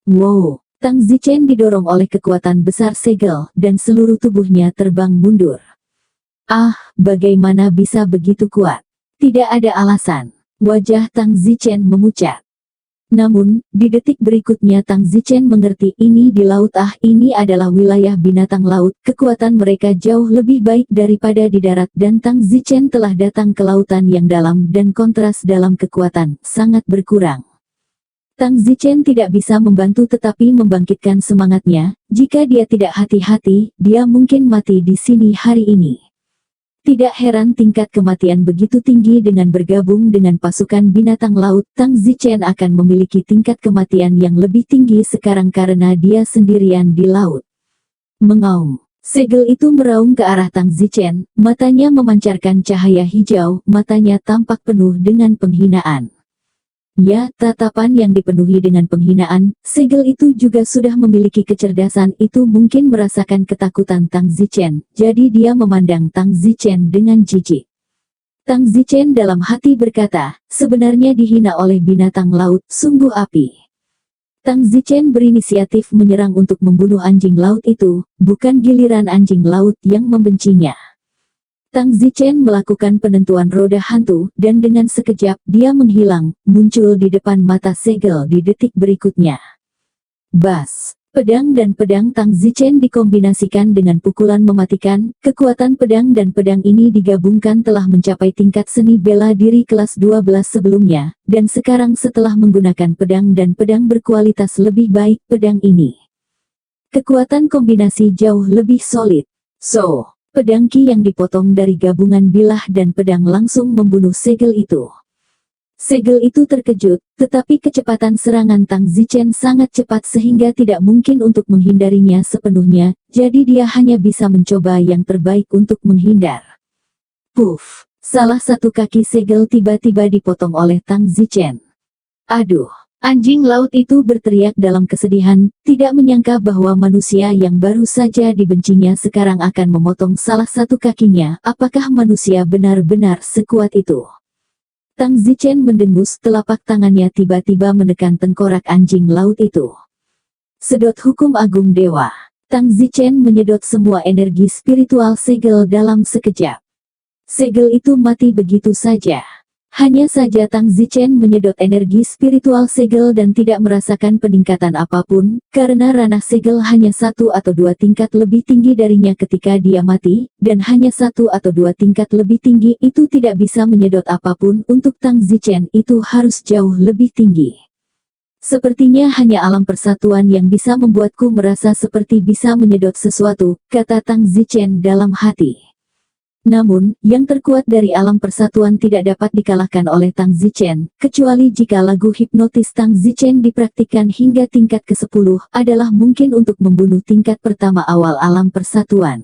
Wow! Tang Zichen didorong oleh kekuatan besar segel, dan seluruh tubuhnya terbang mundur. Ah, bagaimana bisa begitu kuat? Tidak ada alasan. Wajah Tang Zichen memucat. Namun, di detik berikutnya Tang Zichen mengerti ini di laut, ini adalah wilayah binatang laut, kekuatan mereka jauh lebih baik daripada di darat, dan Tang Zichen telah datang ke lautan yang dalam dan kontras dalam kekuatan, sangat berkurang. Tang Zichen tidak bisa membantu tetapi membangkitkan semangatnya, jika dia tidak hati-hati, dia mungkin mati di sini hari ini. Tidak heran tingkat kematian begitu tinggi dengan bergabung dengan pasukan binatang laut. Tang Zichen akan memiliki tingkat kematian yang lebih tinggi sekarang karena dia sendirian di laut. Mengaum. Segel itu meraung ke arah Tang Zichen, matanya memancarkan cahaya hijau, matanya tampak penuh dengan penghinaan. Ya, tatapan yang dipenuhi dengan penghinaan. Segel itu juga sudah memiliki kecerdasan, itu mungkin merasakan ketakutan Tang Zichen, jadi dia memandang Tang Zichen dengan jijik. Tang Zichen dalam hati berkata, sebenarnya dihina oleh binatang laut, sungguh api. Tang Zichen berinisiatif menyerang untuk membunuh anjing laut itu, bukan giliran anjing laut yang membencinya. Tang Zichen melakukan penentuan roda hantu, dan dengan sekejap dia menghilang, muncul di depan mata Segel di detik berikutnya. Bas! Pedang dan pedang Tang Zichen dikombinasikan dengan pukulan mematikan. Kekuatan pedang dan pedang ini digabungkan telah mencapai tingkat seni bela diri kelas 12 sebelumnya, dan sekarang setelah menggunakan pedang dan pedang berkualitas lebih baik pedang ini, kekuatan kombinasi jauh lebih solid. So, pedang Ki yang dipotong dari gabungan bilah dan pedang langsung membunuh Segel itu. Segel itu terkejut, tetapi kecepatan serangan Tang Zichen sangat cepat sehingga tidak mungkin untuk menghindarinya sepenuhnya, jadi dia hanya bisa mencoba yang terbaik untuk menghindar. Puff! Salah satu kaki Segel tiba-tiba dipotong oleh Tang Zichen. Aduh! Anjing laut itu berteriak dalam kesedihan, tidak menyangka bahwa manusia yang baru saja dibencinya sekarang akan memotong salah satu kakinya. Apakah manusia benar-benar sekuat itu? Tang Zichen mendengus, telapak tangannya tiba-tiba menekan tengkorak anjing laut itu. Sedot hukum agung dewa. Tang Zichen menyedot semua energi spiritual Segel dalam sekejap. Segel itu mati begitu saja. Hanya saja Tang Zichen menyedot energi spiritual Segel dan tidak merasakan peningkatan apapun, karena ranah Segel hanya 1 atau 2 tingkat lebih tinggi darinya ketika dia mati, dan hanya 1 atau 2 tingkat lebih tinggi itu tidak bisa menyedot apapun. Untuk Tang Zichen itu harus jauh lebih tinggi. Sepertinya hanya alam persatuan yang bisa membuatku merasa seperti bisa menyedot sesuatu, kata Tang Zichen dalam hati. Namun, yang terkuat dari alam persatuan tidak dapat dikalahkan oleh Tang Zichen, kecuali jika lagu hipnotis Tang Zichen dipraktikkan hingga tingkat ke-10, adalah mungkin untuk membunuh tingkat pertama awal alam persatuan.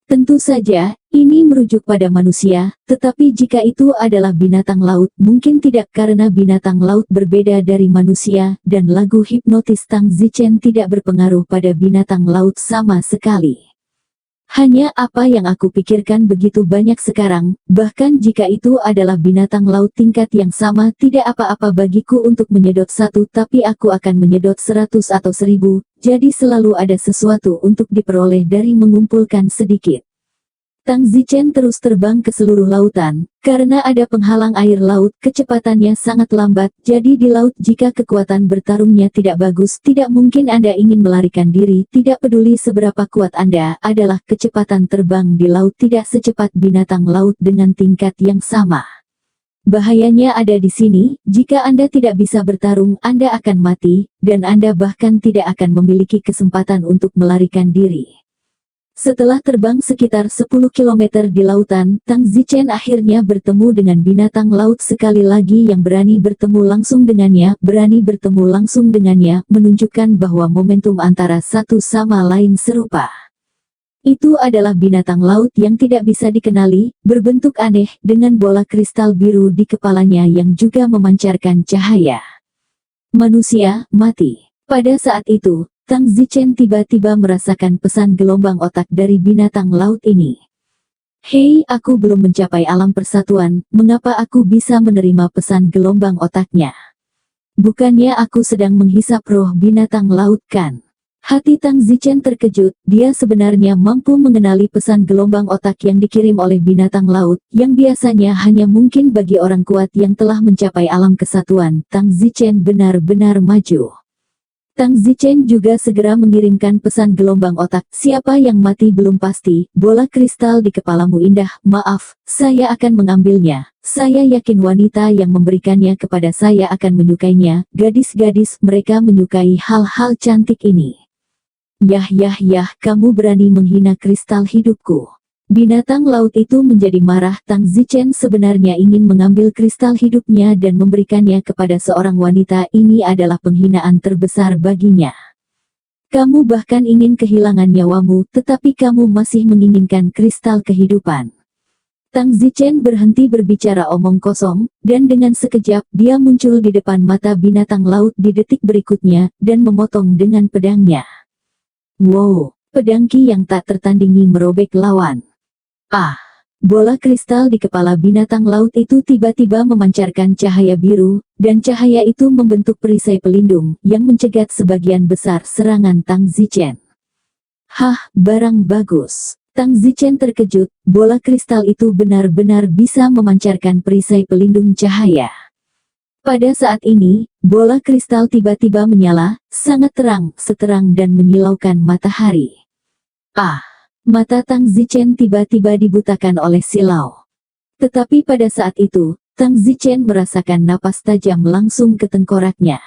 Tentu saja, ini merujuk pada manusia, tetapi jika itu adalah binatang laut, mungkin tidak karena binatang laut berbeda dari manusia, dan lagu hipnotis Tang Zichen tidak berpengaruh pada binatang laut sama sekali. Hanya apa yang aku pikirkan begitu banyak sekarang, bahkan jika itu adalah binatang laut tingkat yang sama tidak apa-apa bagiku untuk menyedot 1 tapi aku akan menyedot 100 atau 1000, jadi selalu ada sesuatu untuk diperoleh dari mengumpulkan sedikit. Tang Zichen terus terbang ke seluruh lautan, karena ada penghalang air laut, kecepatannya sangat lambat, jadi di laut jika kekuatan bertarungnya tidak bagus, tidak mungkin Anda ingin melarikan diri, tidak peduli seberapa kuat Anda, adalah kecepatan terbang di laut tidak secepat binatang laut dengan tingkat yang sama. Bahayanya ada di sini, jika Anda tidak bisa bertarung, Anda akan mati, dan Anda bahkan tidak akan memiliki kesempatan untuk melarikan diri. Setelah terbang sekitar 10 km di lautan, Tang Zichen akhirnya bertemu dengan binatang laut sekali lagi yang berani bertemu langsung dengannya, menunjukkan bahwa momentum antara satu sama lain serupa. Itu adalah binatang laut yang tidak bisa dikenali, berbentuk aneh, dengan bola kristal biru di kepalanya yang juga memancarkan cahaya. Manusia, mati. Pada saat itu, Tang Zichen tiba-tiba merasakan pesan gelombang otak dari binatang laut ini. Hei, aku belum mencapai alam persatuan, mengapa aku bisa menerima pesan gelombang otaknya? Bukannya aku sedang menghisap roh binatang laut kan? Hati Tang Zichen terkejut, dia sebenarnya mampu mengenali pesan gelombang otak yang dikirim oleh binatang laut, yang biasanya hanya mungkin bagi orang kuat yang telah mencapai alam kesatuan. Tang Zichen benar-benar maju. Tang Zichen juga segera mengirimkan pesan gelombang otak, siapa yang mati belum pasti, bola kristal di kepalamu indah, maaf, saya akan mengambilnya, saya yakin wanita yang memberikannya kepada saya akan menyukainya, gadis-gadis mereka menyukai hal-hal cantik ini. Yah, kamu berani menghina kristal hidupku. Binatang laut itu menjadi marah. Tang Zichen sebenarnya ingin mengambil kristal hidupnya dan memberikannya kepada seorang wanita. Ini adalah penghinaan terbesar baginya. Kamu bahkan ingin kehilangan nyawamu, tetapi kamu masih menginginkan kristal kehidupan. Tang Zichen berhenti berbicara omong kosong, dan dengan sekejap dia muncul di depan mata binatang laut di detik berikutnya, dan memotong dengan pedangnya. Wow, pedang Ki yang tak tertandingi merobek lawan. Ah! Bola kristal di kepala binatang laut itu tiba-tiba memancarkan cahaya biru, dan cahaya itu membentuk perisai pelindung, yang mencegat sebagian besar serangan Tang Zichen. Hah, barang bagus. Tang Zichen terkejut, bola kristal itu benar-benar bisa memancarkan perisai pelindung cahaya. Pada saat ini, bola kristal tiba-tiba menyala, sangat terang, seterang dan menyilaukan matahari. Ah! Mata Tang Zichen tiba-tiba dibutakan oleh silau. Tetapi pada saat itu, Tang Zichen merasakan napas tajam langsung ke tengkoraknya.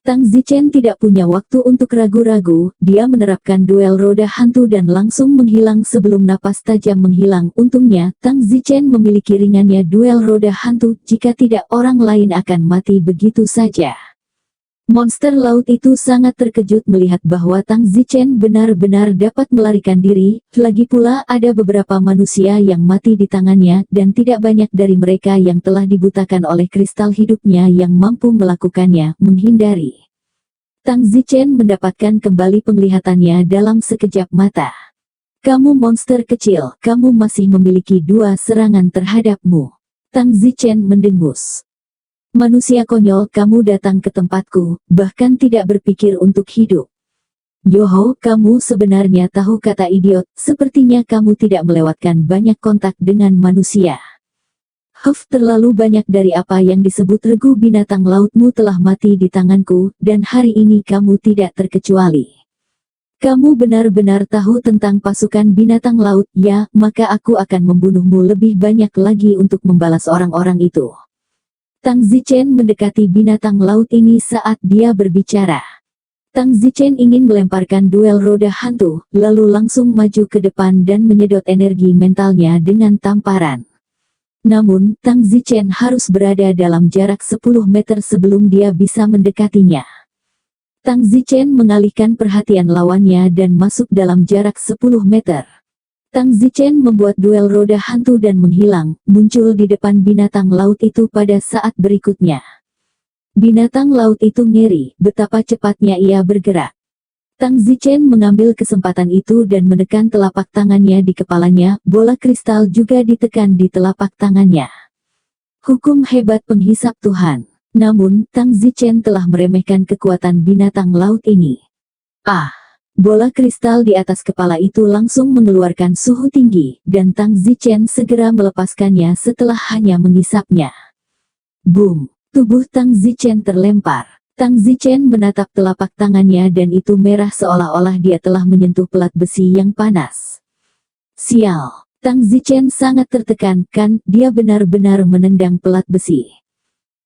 Tang Zichen tidak punya waktu untuk ragu-ragu, dia menerapkan duel roda hantu dan langsung menghilang sebelum napas tajam menghilang. Untungnya, Tang Zichen memiliki ringannya duel roda hantu, jika tidak orang lain akan mati begitu saja. Monster laut itu sangat terkejut melihat bahwa Tang Zichen benar-benar dapat melarikan diri, lagi pula ada beberapa manusia yang mati di tangannya, dan tidak banyak dari mereka yang telah dibutakan oleh kristal hidupnya yang mampu melakukannya, menghindari. Tang Zichen mendapatkan kembali penglihatannya dalam sekejap mata. Kamu monster kecil, kamu masih memiliki 2 serangan terhadapmu. Tang Zichen mendengus. Manusia konyol, kamu datang ke tempatku, bahkan tidak berpikir untuk hidup. Yoho, kamu sebenarnya tahu kata idiot, sepertinya kamu tidak melewatkan banyak kontak dengan manusia. Terlalu banyak dari apa yang disebut regu binatang lautmu telah mati di tanganku, dan hari ini kamu tidak terkecuali. Kamu benar-benar tahu tentang pasukan binatang laut, ya, maka aku akan membunuhmu lebih banyak lagi untuk membalas orang-orang itu. Tang Zichen mendekati binatang laut ini saat dia berbicara. Tang Zichen ingin melemparkan duel roda hantu, lalu langsung maju ke depan dan menyedot energi mentalnya dengan tamparan. Namun, Tang Zichen harus berada dalam jarak 10 meter sebelum dia bisa mendekatinya. Tang Zichen mengalihkan perhatian lawannya dan masuk dalam jarak 10 meter. Tang Zichen membuat duel roda hantu dan menghilang, muncul di depan binatang laut itu pada saat berikutnya. Binatang laut itu ngeri, betapa cepatnya ia bergerak. Tang Zichen mengambil kesempatan itu dan menekan telapak tangannya di kepalanya, bola kristal juga ditekan di telapak tangannya. Hukum hebat penghisap Tuhan. Namun, Tang Zichen telah meremehkan kekuatan binatang laut ini. Ah! Bola kristal di atas kepala itu langsung mengeluarkan suhu tinggi, dan Tang Zichen segera melepaskannya setelah hanya mengisapnya. Boom! Tubuh Tang Zichen terlempar. Tang Zichen menatap telapak tangannya dan itu merah seolah-olah dia telah menyentuh pelat besi yang panas. Sial! Tang Zichen sangat tertekan, kan, dia benar-benar menendang pelat besi.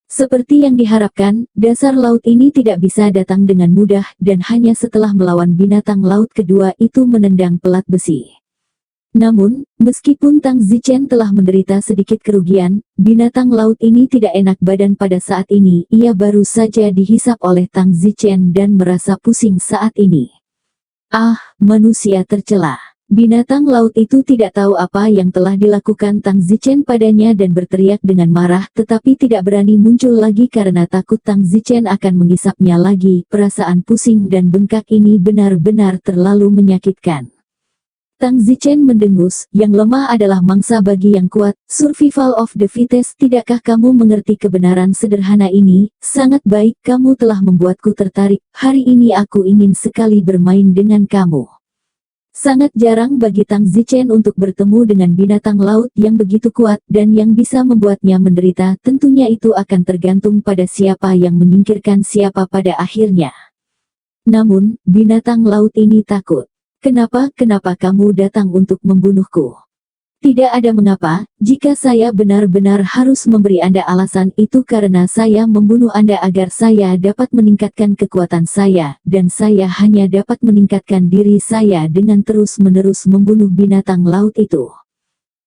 Seperti yang diharapkan, dasar laut ini tidak bisa datang dengan mudah, dan hanya setelah melawan binatang laut kedua itu menendang pelat besi. Namun, meskipun Tang Zichen telah menderita sedikit kerugian, binatang laut ini tidak enak badan pada saat ini. Ia baru saja dihisap oleh Tang Zichen dan merasa pusing saat ini. Ah, manusia tercela. Binatang laut itu tidak tahu apa yang telah dilakukan Tang Zichen padanya dan berteriak dengan marah, tetapi tidak berani muncul lagi karena takut Tang Zichen akan mengisapnya lagi. Perasaan pusing dan bengkak ini benar-benar terlalu menyakitkan. Tang Zichen mendengus, yang lemah adalah mangsa bagi yang kuat, survival of the fittest. Tidakkah kamu mengerti kebenaran sederhana ini? Sangat baik, kamu telah membuatku tertarik. Hari ini aku ingin sekali bermain dengan kamu. Sangat jarang bagi Tang Zichen untuk bertemu dengan binatang laut yang begitu kuat dan yang bisa membuatnya menderita. Tentunya itu akan tergantung pada siapa yang menyingkirkan siapa pada akhirnya. Namun, binatang laut ini takut. Kenapa kamu datang untuk membunuhku? Tidak ada mengapa, jika saya benar-benar harus memberi Anda alasan itu karena saya membunuh Anda agar saya dapat meningkatkan kekuatan saya, dan saya hanya dapat meningkatkan diri saya dengan terus-menerus membunuh binatang laut itu.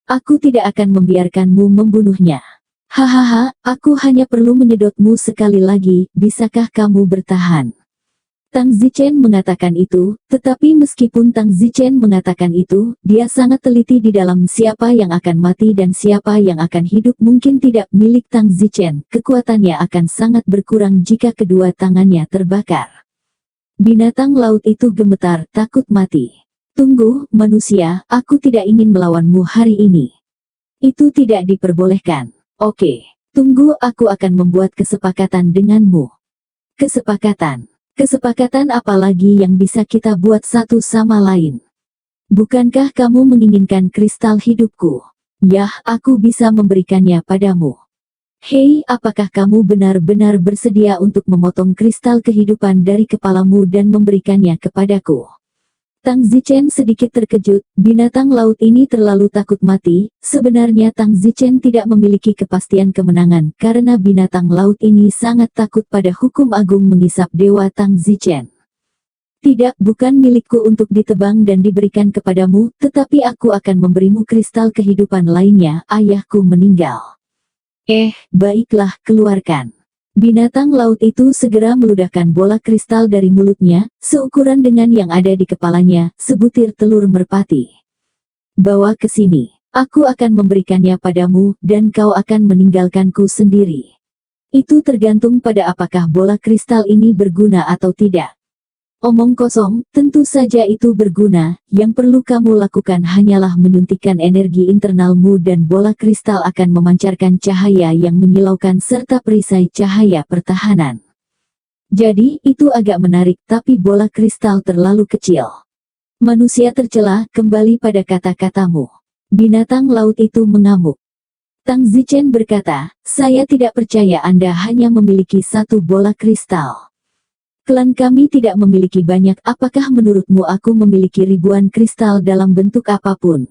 Aku tidak akan membiarkanmu membunuhnya. Hahaha, aku hanya perlu menyedotmu sekali lagi, bisakah kamu bertahan? Tang Zichen mengatakan itu, tetapi meskipun Tang Zichen mengatakan itu, dia sangat teliti di dalam siapa yang akan mati dan siapa yang akan hidup mungkin tidak milik Tang Zichen. Kekuatannya akan sangat berkurang jika kedua tangannya terbakar. Binatang laut itu gemetar, takut mati. Tunggu, manusia, aku tidak ingin melawanmu hari ini. Itu tidak diperbolehkan. Oke, tunggu, aku akan membuat kesepakatan denganmu. Kesepakatan. Kesepakatan apa lagi yang bisa kita buat satu sama lain? Bukankah kamu menginginkan kristal hidupku? Yah, aku bisa memberikannya padamu. Hei, apakah kamu benar-benar bersedia untuk memotong kristal kehidupan dari kepalamu dan memberikannya kepadaku? Tang Zichen sedikit terkejut, binatang laut ini terlalu takut mati. Sebenarnya Tang Zichen tidak memiliki kepastian kemenangan karena binatang laut ini sangat takut pada hukum agung mengisap dewa Tang Zichen. Tidak, bukan milikku untuk ditebang dan diberikan kepadamu, tetapi aku akan memberimu kristal kehidupan lainnya. Ayahku meninggal. Baiklah, keluarkan. Binatang laut itu segera meludahkan bola kristal dari mulutnya, seukuran dengan yang ada di kepalanya, sebutir telur merpati. Bawa ke sini. Aku akan memberikannya padamu, dan kau akan meninggalkanku sendiri. Itu tergantung pada apakah bola kristal ini berguna atau tidak. Omong kosong, tentu saja itu berguna. Yang perlu kamu lakukan hanyalah menyuntikkan energi internalmu dan bola kristal akan memancarkan cahaya yang menyilaukan serta perisai cahaya pertahanan. Jadi, itu agak menarik, tapi bola kristal terlalu kecil. Manusia tercela, kembali pada kata-katamu. Binatang laut itu mengamuk. Tang Zichen berkata, saya tidak percaya Anda hanya memiliki satu bola kristal. Klan kami tidak memiliki banyak, apakah menurutmu aku memiliki ribuan kristal dalam bentuk apapun?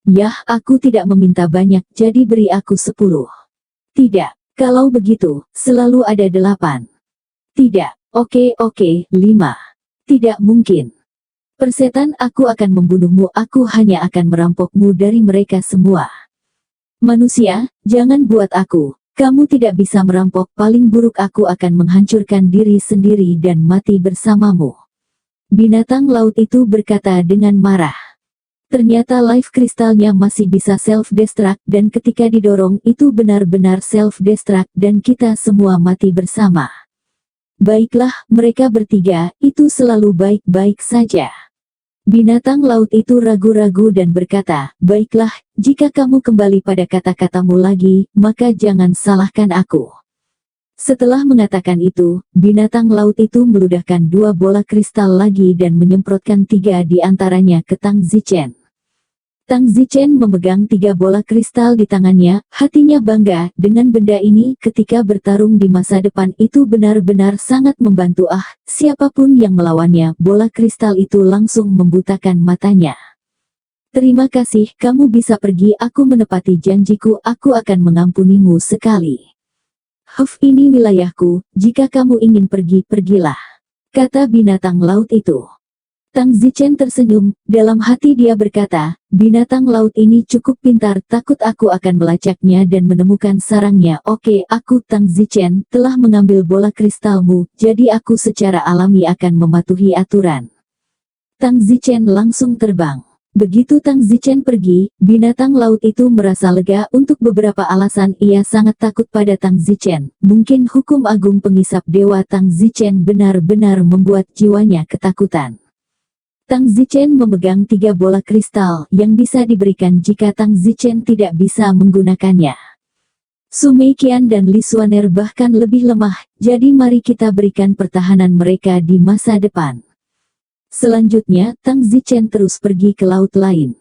Yah, aku tidak meminta banyak, jadi beri aku 10. Tidak, kalau begitu, selalu ada 8. Tidak, oke, 5. Tidak mungkin. Persetan, aku akan membunuhmu, aku hanya akan merampokmu dari mereka semua. Manusia, jangan buat aku. Kamu tidak bisa merampok, paling buruk aku akan menghancurkan diri sendiri dan mati bersamamu. Binatang laut itu berkata dengan marah. Ternyata life kristalnya masih bisa self-destruct dan ketika didorong itu benar-benar self-destruct dan kita semua mati bersama. Baiklah, mereka bertiga, itu selalu baik-baik saja. Binatang laut itu ragu-ragu dan berkata, baiklah, jika kamu kembali pada kata-katamu lagi, maka jangan salahkan aku. Setelah mengatakan itu, binatang laut itu meludahkan 2 bola kristal lagi dan menyemprotkan 3 di antaranya ke Tang Zichen. Tang Zichen memegang 3 bola kristal di tangannya, hatinya bangga dengan benda ini ketika bertarung di masa depan itu benar-benar sangat membantu. Siapapun yang melawannya, bola kristal itu langsung membutakan matanya. Terima kasih, kamu bisa pergi, aku menepati janjiku, aku akan mengampunimu sekali. Ini wilayahku, jika kamu ingin pergi, pergilah, kata binatang laut itu. Tang Zichen tersenyum, dalam hati dia berkata, binatang laut ini cukup pintar, takut aku akan melacaknya dan menemukan sarangnya. Oke, aku Tang Zichen, telah mengambil bola kristalmu, jadi aku secara alami akan mematuhi aturan. Tang Zichen langsung terbang. Begitu Tang Zichen pergi, binatang laut itu merasa lega untuk beberapa alasan. Ia sangat takut pada Tang Zichen, mungkin hukum agung pengisap dewa Tang Zichen benar-benar membuat jiwanya ketakutan. Tang Zichen memegang 3 bola kristal yang bisa diberikan jika Tang Zichen tidak bisa menggunakannya. Su Meiqian dan Li Xuaner bahkan lebih lemah, jadi mari kita berikan pertahanan mereka di masa depan. Selanjutnya, Tang Zichen terus pergi ke laut lain.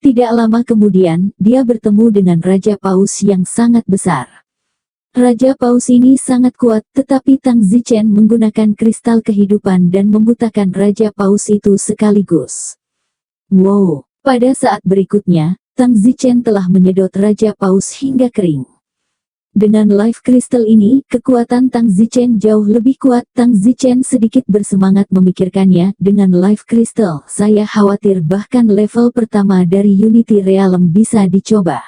Tidak lama kemudian, dia bertemu dengan Raja Paus yang sangat besar. Raja Paus ini sangat kuat, tetapi Tang Zichen menggunakan kristal kehidupan dan membutakan Raja Paus itu sekaligus. Wow! Pada saat berikutnya, Tang Zichen telah menyedot Raja Paus hingga kering. Dengan life crystal ini, kekuatan Tang Zichen jauh lebih kuat. Tang Zichen sedikit bersemangat memikirkannya. Dengan life crystal, saya khawatir bahkan level pertama dari Unity Realm bisa dicoba.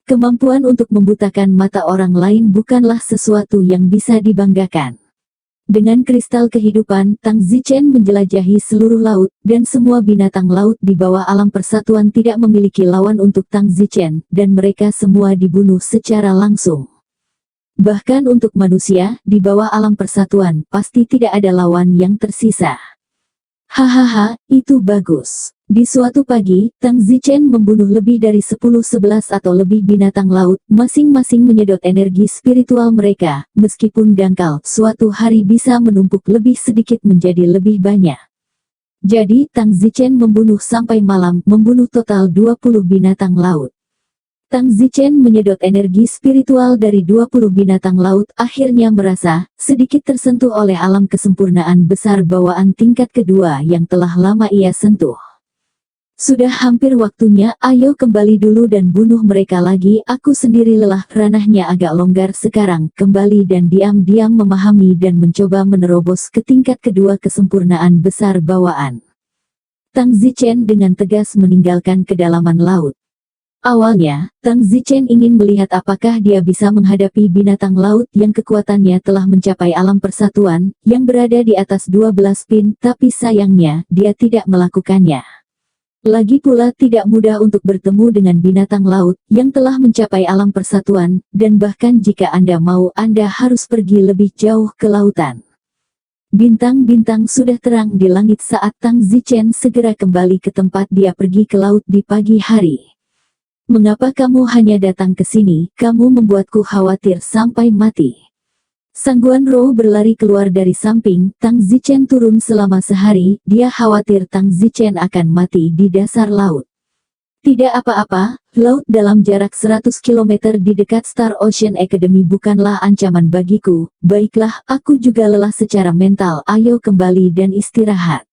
Kemampuan untuk membutakan mata orang lain bukanlah sesuatu yang bisa dibanggakan. Dengan kristal kehidupan, Tang Zichen menjelajahi seluruh laut, dan semua binatang laut di bawah alam persatuan tidak memiliki lawan untuk Tang Zichen, dan mereka semua dibunuh secara langsung. Bahkan untuk manusia, di bawah alam persatuan, pasti tidak ada lawan yang tersisa. Hahaha, itu bagus. Di suatu pagi, Tang Zichen membunuh lebih dari 10-11 atau lebih binatang laut, masing-masing menyedot energi spiritual mereka, meskipun dangkal, suatu hari bisa menumpuk lebih sedikit menjadi lebih banyak. Jadi, Tang Zichen membunuh sampai malam, membunuh total 20 binatang laut. Tang Zichen menyedot energi spiritual dari 20 binatang laut, akhirnya merasa sedikit tersentuh oleh alam kesempurnaan besar bawaan tingkat kedua yang telah lama ia sentuh. Sudah hampir waktunya, ayo kembali dulu dan bunuh mereka lagi, aku sendiri lelah, ranahnya agak longgar sekarang, kembali dan diam-diam memahami dan mencoba menerobos ke tingkat kedua kesempurnaan besar bawaan. Tang Zichen dengan tegas meninggalkan kedalaman laut. Awalnya, Tang Zichen ingin melihat apakah dia bisa menghadapi binatang laut yang kekuatannya telah mencapai alam persatuan, yang berada di atas 12 pin, tapi sayangnya, dia tidak melakukannya. Lagi pula tidak mudah untuk bertemu dengan binatang laut, yang telah mencapai alam persatuan, dan bahkan jika Anda mau, Anda harus pergi lebih jauh ke lautan. Bintang-bintang sudah terang di langit saat Tang Zichen segera kembali ke tempat dia pergi ke laut di pagi hari. Mengapa kamu hanya datang ke sini? Kamu membuatku khawatir sampai mati. Sangguan Rou berlari keluar dari samping, Tang Zichen turun selama sehari, dia khawatir Tang Zichen akan mati di dasar laut. Tidak apa-apa, laut dalam jarak 100 km di dekat Star Ocean Academy bukanlah ancaman bagiku. Baiklah, aku juga lelah secara mental, ayo kembali dan istirahat.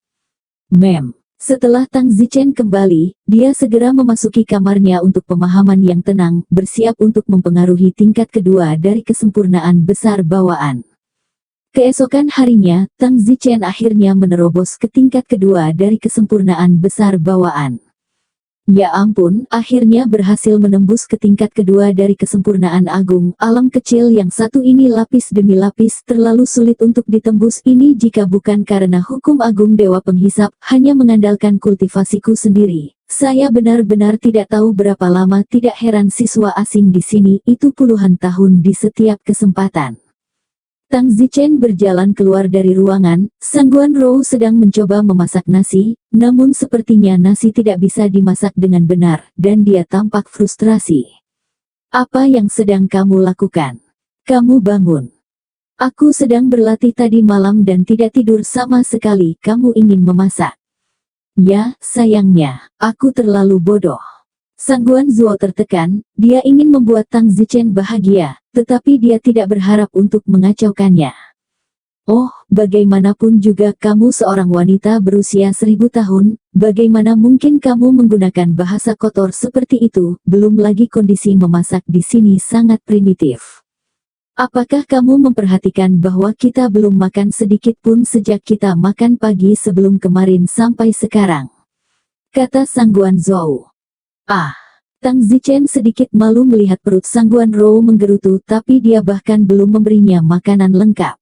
Mem. Setelah Tang Zichen kembali, dia segera memasuki kamarnya untuk pemahaman yang tenang, bersiap untuk mempengaruhi tingkat kedua dari kesempurnaan besar bawaan. Keesokan harinya, Tang Zichen akhirnya menerobos ke tingkat kedua dari kesempurnaan besar bawaan. Ya ampun, akhirnya berhasil menembus ke tingkat kedua dari kesempurnaan agung. Alam kecil yang satu ini lapis demi lapis terlalu sulit untuk ditembus ini jika bukan karena hukum agung Dewa Penghisap, hanya mengandalkan kultivasiku sendiri. Saya benar-benar tidak tahu berapa lama, tidak heran siswa asing di sini, itu puluhan tahun di setiap kesempatan. Tang Zichen berjalan keluar dari ruangan, Sangguan Rou sedang mencoba memasak nasi, namun sepertinya nasi tidak bisa dimasak dengan benar, dan dia tampak frustrasi. Apa yang sedang kamu lakukan? Kamu bangun. Aku sedang berlatih tadi malam dan tidak tidur sama sekali, kamu ingin memasak. Ya, sayangnya, aku terlalu bodoh. Sangguan Zuo tertekan, dia ingin membuat Tang Zichen bahagia, tetapi dia tidak berharap untuk mengacaukannya. Oh, bagaimanapun juga kamu seorang wanita berusia 1000 tahun, bagaimana mungkin kamu menggunakan bahasa kotor seperti itu, belum lagi kondisi memasak di sini sangat primitif. Apakah kamu memperhatikan bahwa kita belum makan sedikit pun sejak kita makan pagi sebelum kemarin sampai sekarang? Kata Sangguan Zhou. Tang Zichen sedikit malu melihat perut Sangguan Rou menggerutu, tapi dia bahkan belum memberinya makanan lengkap.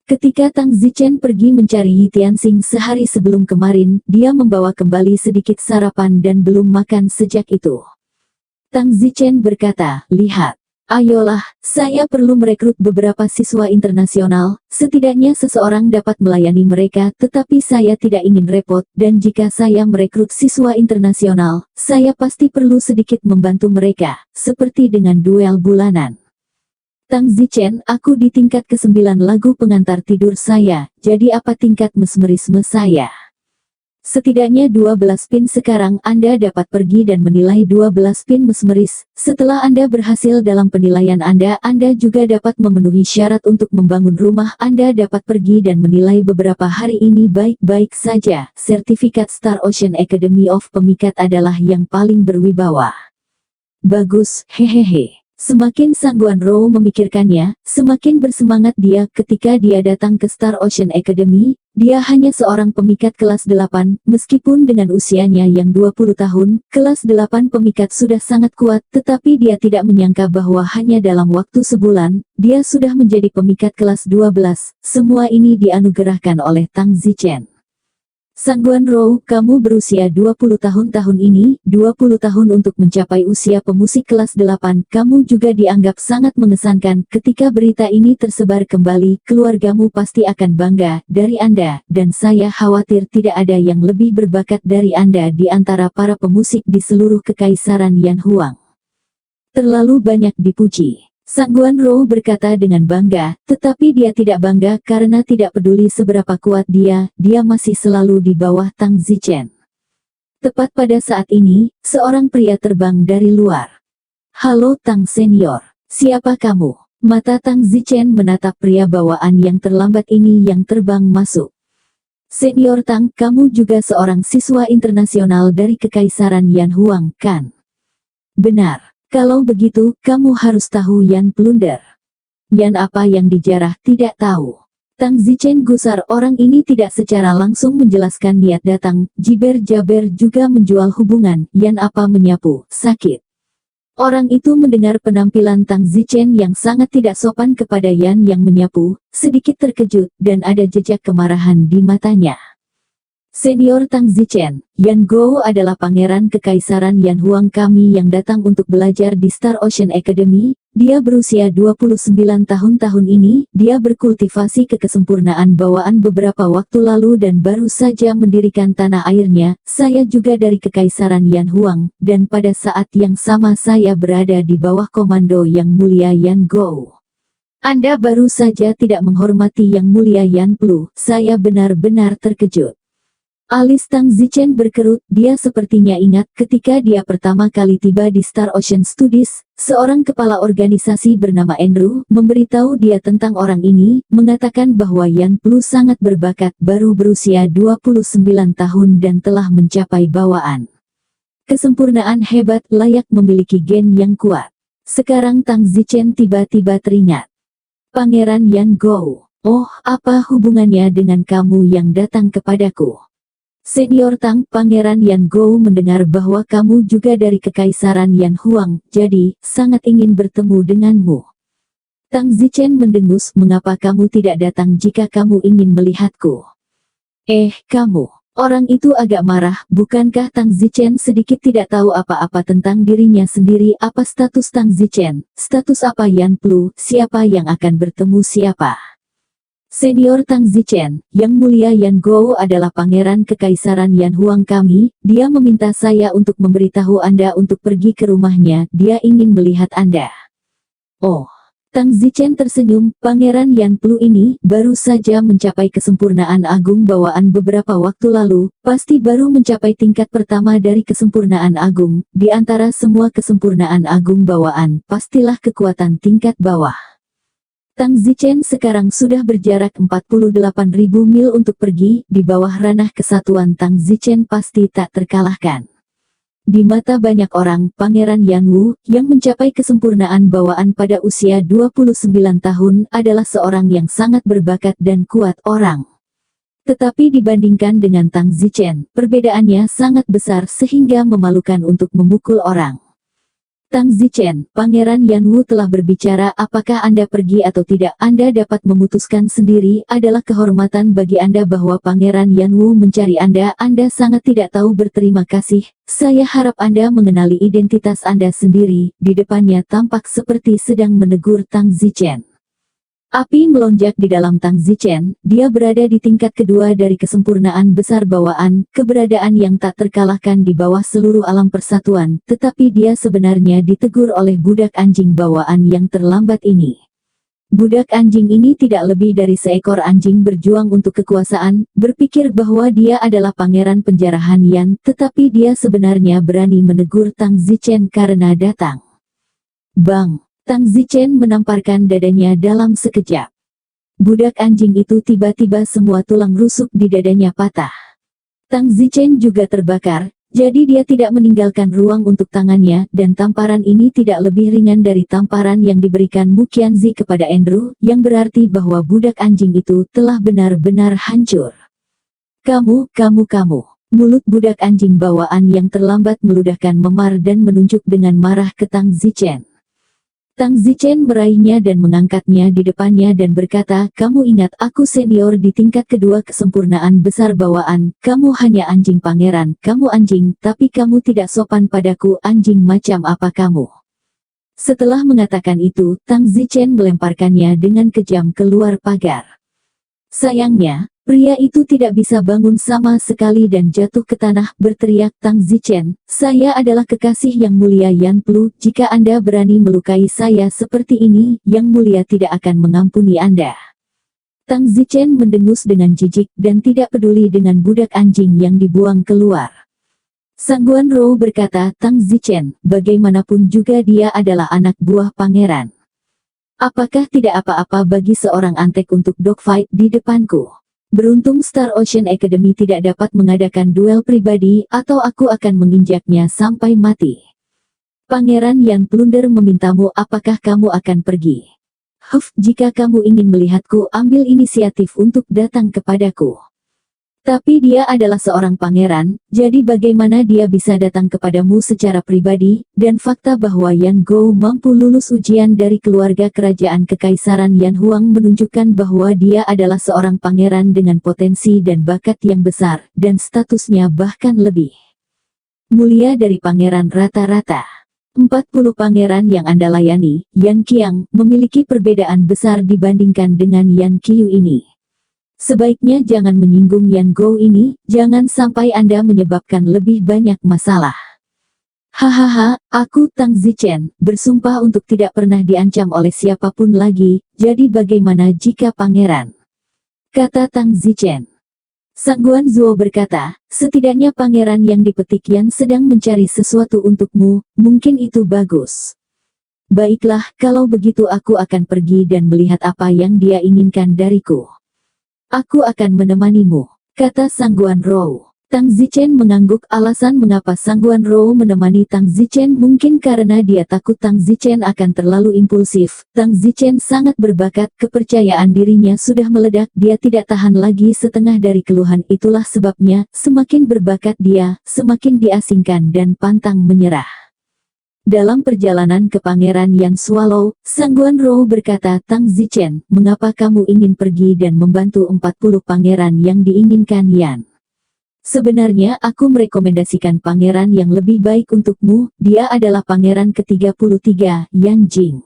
Ketika Tang Zichen pergi mencari Yi Tianxing sehari sebelum kemarin, dia membawa kembali sedikit sarapan dan belum makan sejak itu. Tang Zichen berkata, lihat. Ayolah, saya perlu merekrut beberapa siswa internasional, setidaknya seseorang dapat melayani mereka, tetapi saya tidak ingin repot, dan jika saya merekrut siswa internasional, saya pasti perlu sedikit membantu mereka, seperti dengan duel bulanan. Tang Zichen, aku di tingkat ke-9 lagu pengantar tidur saya, jadi apa tingkat mesmerisme saya? Setidaknya 12 pin sekarang Anda dapat pergi dan menilai 12 pin mesmeris. Setelah Anda berhasil dalam penilaian Anda juga dapat memenuhi syarat untuk membangun rumah. Anda dapat pergi dan menilai beberapa hari ini baik-baik saja. Sertifikat Star Ocean Academy of Pemikat adalah yang paling berwibawa. Bagus, hehehe. Semakin Sangguan Rou memikirkannya, semakin bersemangat dia ketika dia datang ke Star Ocean Academy. Dia hanya seorang pemikat kelas 8, meskipun dengan usianya yang 20 tahun, kelas 8 pemikat sudah sangat kuat, tetapi dia tidak menyangka bahwa hanya dalam waktu sebulan, dia sudah menjadi pemikat kelas 12. Semua ini dianugerahkan oleh Tang Zichen. Sangguan Rou, kamu berusia 20 tahun ini, 20 tahun untuk mencapai usia pemusik kelas 8, kamu juga dianggap sangat mengesankan. Ketika berita ini tersebar kembali, keluargamu pasti akan bangga dari Anda, dan saya khawatir tidak ada yang lebih berbakat dari Anda di antara para pemusik di seluruh kekaisaran Yan Huang. Terlalu banyak dipuji. Sangguan Rou berkata dengan bangga, tetapi dia tidak bangga karena tidak peduli seberapa kuat dia masih selalu di bawah Tang Zichen. Tepat pada saat ini, seorang pria terbang dari luar. Halo Tang Senior, siapa kamu? Mata Tang Zichen menatap pria bawaan yang terlambat ini yang terbang masuk. Senior Tang, kamu juga seorang siswa internasional dari Kekaisaran Yan Huang, kan? Benar. Kalau begitu, kamu harus tahu Yan Plunder. Yan apa yang dijarah tidak tahu. Tang Zichen gusar, orang ini tidak secara langsung menjelaskan niat datang. Jiber-jaber juga menjual hubungan. Yan apa menyapu, sakit. Orang itu mendengar penampilan Tang Zichen yang sangat tidak sopan kepada Yan yang menyapu, sedikit terkejut, dan ada jejak kemarahan di matanya. Senior Tang Zichen, Yan Guo adalah pangeran kekaisaran Yan Huang kami yang datang untuk belajar di Star Ocean Academy. Dia berusia 29 tahun ini, dia berkultivasi kekesempurnaan bawaan beberapa waktu lalu dan baru saja mendirikan tanah airnya. Saya juga dari kekaisaran Yan Huang, dan pada saat yang sama saya berada di bawah komando Yang Mulia Yan Guo. Anda baru saja tidak menghormati Yang Mulia Yan Plu, saya benar-benar terkejut. Alis Tang Zichen berkerut, dia sepertinya ingat ketika dia pertama kali tiba di Star Ocean Studies, seorang kepala organisasi bernama Andrew memberitahu dia tentang orang ini, mengatakan bahwa Yan Plu sangat berbakat, baru berusia 29 tahun dan telah mencapai bawaan. Kesempurnaan hebat, layak memiliki gen yang kuat. Sekarang Tang Zichen tiba-tiba teringat. Pangeran Yan Guo, oh, apa hubungannya dengan kamu yang datang kepadaku? Senior Tang, Pangeran Yan Guo mendengar bahwa kamu juga dari Kekaisaran Yan Huang, jadi, sangat ingin bertemu denganmu. Tang Zichen mendengus, mengapa kamu tidak datang jika kamu ingin melihatku? Kamu. Orang itu agak marah, bukankah Tang Zichen sedikit tidak tahu apa-apa tentang dirinya sendiri? Apa status Tang Zichen? Status apa Yan Plu? Siapa yang akan bertemu siapa? Senior Tang Zichen, Yang Mulia Yan Guo adalah pangeran kekaisaran Yan Huang kami, dia meminta saya untuk memberitahu Anda untuk pergi ke rumahnya, dia ingin melihat Anda. Oh. Tang Zichen tersenyum, Pangeran Yan Plu ini baru saja mencapai kesempurnaan agung bawaan beberapa waktu lalu, pasti baru mencapai tingkat pertama dari kesempurnaan agung, di antara semua kesempurnaan agung bawaan, pastilah kekuatan tingkat bawah. Tang Zichen sekarang sudah berjarak 48.000 mil untuk pergi, di bawah ranah kesatuan Tang Zichen pasti tak terkalahkan. Di mata banyak orang, Pangeran Yan Wu, yang mencapai kesempurnaan bawaan pada usia 29 tahun, adalah seorang yang sangat berbakat dan kuat orang. Tetapi dibandingkan dengan Tang Zichen, perbedaannya sangat besar sehingga memalukan untuk memukul orang. Tang Zichen, Pangeran Yan Wu telah berbicara, apakah Anda pergi atau tidak, Anda dapat memutuskan sendiri, adalah kehormatan bagi Anda bahwa Pangeran Yan Wu mencari Anda sangat tidak tahu berterima kasih, saya harap Anda mengenali identitas Anda sendiri, di depannya tampak seperti sedang menegur Tang Zichen. Api melonjak di dalam Tang Zichen, dia berada di tingkat kedua dari kesempurnaan besar bawaan, keberadaan yang tak terkalahkan di bawah seluruh alam persatuan, tetapi dia sebenarnya ditegur oleh budak anjing bawaan yang terlambat ini. Budak anjing ini tidak lebih dari seekor anjing berjuang untuk kekuasaan, berpikir bahwa dia adalah pangeran penjarahan Yan, tetapi dia sebenarnya berani menegur Tang Zichen karena datang. Bang! Tang Zichen menamparkan dadanya dalam sekejap. Budak anjing itu tiba-tiba semua tulang rusuk di dadanya patah. Tang Zichen juga terbakar, Jadi dia tidak meninggalkan ruang untuk tangannya, dan tamparan ini tidak lebih ringan dari tamparan yang diberikan Mu Qianzi kepada Andrew, yang berarti bahwa budak anjing itu telah benar-benar hancur. Kamu. Mulut budak anjing bawaan yang terlambat meludahkan memar dan menunjuk dengan marah ke Tang Zichen. Tang Zichen meraihnya dan mengangkatnya di depannya dan berkata, kamu ingat aku senior di tingkat kedua kesempurnaan besar bawaan, kamu hanya anjing pangeran, kamu anjing, tapi kamu tidak sopan padaku, anjing macam apa kamu? Setelah mengatakan itu, Tang Zichen melemparkannya dengan kejam keluar pagar. Sayangnya, pria itu tidak bisa bangun sama sekali dan jatuh ke tanah, berteriak Tang Zichen, saya adalah kekasih Yang Mulia Yan Plu, jika Anda berani melukai saya seperti ini, Yang Mulia tidak akan mengampuni Anda. Tang Zichen mendengus dengan jijik dan tidak peduli dengan budak anjing yang dibuang keluar. Sangguan Rou berkata, Tang Zichen, bagaimanapun juga dia adalah anak buah pangeran. Apakah tidak apa-apa bagi seorang antek untuk dogfight di depanku? Beruntung Star Ocean Academy tidak dapat mengadakan duel pribadi, atau aku akan menginjaknya sampai mati. Pangeran Yan Plunder memintamu, apakah kamu akan pergi? Jika kamu ingin melihatku, ambil inisiatif untuk datang kepadaku. Tapi dia adalah seorang pangeran, jadi bagaimana dia bisa datang kepadamu secara pribadi, dan fakta bahwa Yan Gou mampu lulus ujian dari keluarga kerajaan Kekaisaran Yan Huang menunjukkan bahwa dia adalah seorang pangeran dengan potensi dan bakat yang besar, dan statusnya bahkan lebih mulia dari pangeran rata-rata. 40 pangeran yang Anda layani, Yan Qiang, memiliki perbedaan besar dibandingkan dengan Yan Qiu ini. Sebaiknya jangan menyinggung Yan Gou ini, jangan sampai Anda menyebabkan lebih banyak masalah. Hahaha, aku Tang Zichen, bersumpah untuk tidak pernah diancam oleh siapapun lagi, jadi bagaimana jika pangeran? Kata Tang Zichen. Sangguan Zuo berkata, setidaknya pangeran yang dipetik Yan sedang mencari sesuatu untukmu, mungkin itu bagus. Baiklah, kalau begitu aku akan pergi dan melihat apa yang dia inginkan dariku. Aku akan menemanimu, kata Sangguan Rou. Tang Zichen mengangguk. Alasan mengapa Sangguan Rou menemani Tang Zichen mungkin karena dia takut Tang Zichen akan terlalu impulsif. Tang Zichen sangat berbakat, kepercayaan dirinya sudah meledak, dia tidak tahan lagi setengah dari keluhan. Itulah sebabnya, semakin berbakat dia, semakin diasingkan dan pantang menyerah. Dalam perjalanan ke Pangeran Yan Swallow, Sangguan Rou berkata, Tang Zichen, mengapa kamu ingin pergi dan membantu 40 pangeran yang diinginkan Yan? Sebenarnya aku merekomendasikan pangeran yang lebih baik untukmu, dia adalah pangeran ke-33, Yang Jing.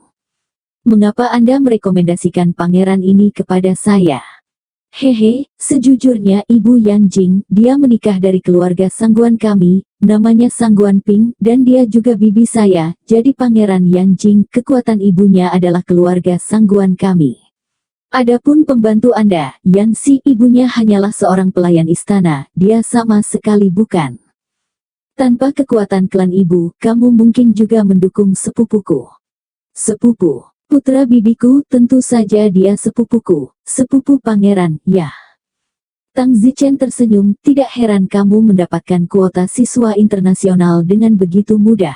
Mengapa Anda merekomendasikan pangeran ini kepada saya? Hehe, sejujurnya Ibu Yang Jing, dia menikah dari keluarga Sangguan kami, namanya Sangguan Ping, dan dia juga bibi saya, jadi Pangeran Yang Jing, kekuatan ibunya adalah keluarga Sangguan kami. Adapun pembantu Anda, Yan Si, ibunya hanyalah seorang pelayan istana, dia sama sekali bukan. Tanpa kekuatan klan ibu, kamu mungkin juga mendukung sepupuku. Sepupu. Putra bibiku, tentu saja dia sepupuku, sepupu pangeran, ya. Tang Zichen tersenyum, tidak heran kamu mendapatkan kuota siswa internasional dengan begitu mudah.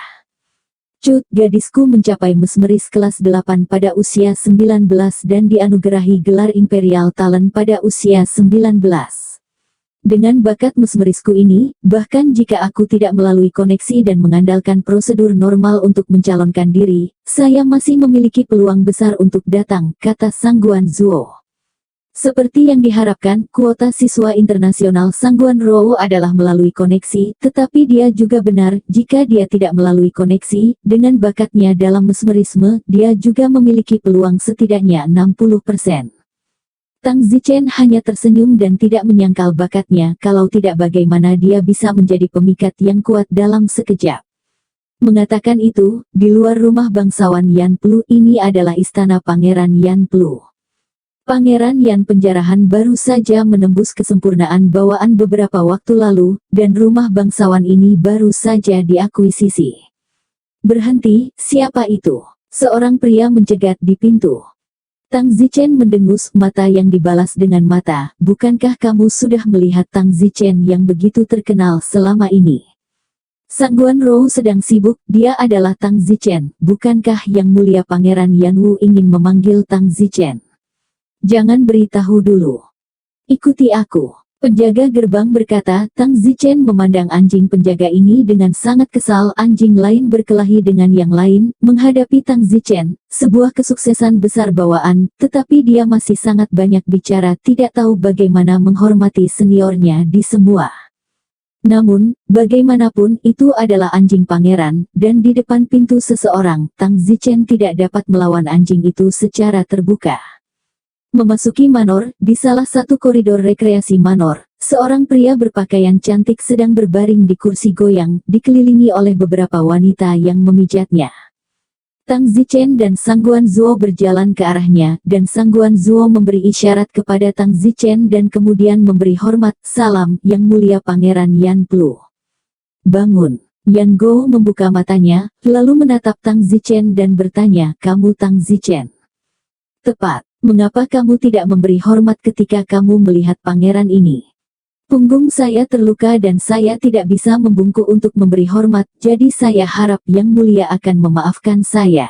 Cut, gadisku mencapai mesmeris kelas 8 pada usia 19 dan dianugerahi gelar Imperial Talent pada usia 19. Dengan bakat mesmerisku ini, bahkan jika aku tidak melalui koneksi dan mengandalkan prosedur normal untuk mencalonkan diri, saya masih memiliki peluang besar untuk datang, kata Sangguan Zuo. Seperti yang diharapkan, kuota siswa internasional Sangguan Rou adalah melalui koneksi, tetapi dia juga benar, jika dia tidak melalui koneksi, dengan bakatnya dalam mesmerisme, dia juga memiliki peluang setidaknya 60%. Tang Zichen hanya tersenyum dan tidak menyangkal bakatnya, kalau tidak bagaimana dia bisa menjadi pemikat yang kuat dalam sekejap. Mengatakan itu, di luar rumah bangsawan Yan Plu ini adalah istana Pangeran Yan Plu. Pangeran Yan penjarahan baru saja menembus kesempurnaan bawaan beberapa waktu lalu, dan rumah bangsawan ini baru saja diakuisisi. Berhenti, siapa itu? Seorang pria mencegat di pintu. Tang Zichen mendengus, mata yang dibalas dengan mata, bukankah kamu sudah melihat Tang Zichen yang begitu terkenal selama ini? Sangguan Rou sedang sibuk, dia adalah Tang Zichen, bukankah Yang Mulia Pangeran Yanwu ingin memanggil Tang Zichen? Jangan beritahu dulu. Ikuti aku. Penjaga gerbang berkata. Tang Zichen memandang anjing penjaga ini dengan sangat kesal. Anjing lain berkelahi dengan yang lain, menghadapi Tang Zichen, sebuah kesuksesan besar bawaan, tetapi dia masih sangat banyak bicara, tidak tahu bagaimana menghormati seniornya di semua. Namun, bagaimanapun itu adalah anjing pangeran, dan di depan pintu seseorang, Tang Zichen tidak dapat melawan anjing itu secara terbuka. Memasuki manor, di salah satu koridor rekreasi manor, seorang pria berpakaian cantik sedang berbaring di kursi goyang, dikelilingi oleh beberapa wanita yang memijatnya. Tang Zichen dan Sangguan Zuo berjalan ke arahnya, dan Sangguan Zuo memberi isyarat kepada Tang Zichen dan kemudian memberi hormat, "Salam, Yang Mulia Pangeran Yan Plu." "Bangun." Yan Go membuka matanya, lalu menatap Tang Zichen dan bertanya, "Kamu Tang Zichen?" "Tepat. Mengapa kamu tidak memberi hormat ketika kamu melihat pangeran ini?" "Punggung saya terluka dan saya tidak bisa membungkuk untuk memberi hormat, jadi saya harap Yang Mulia akan memaafkan saya."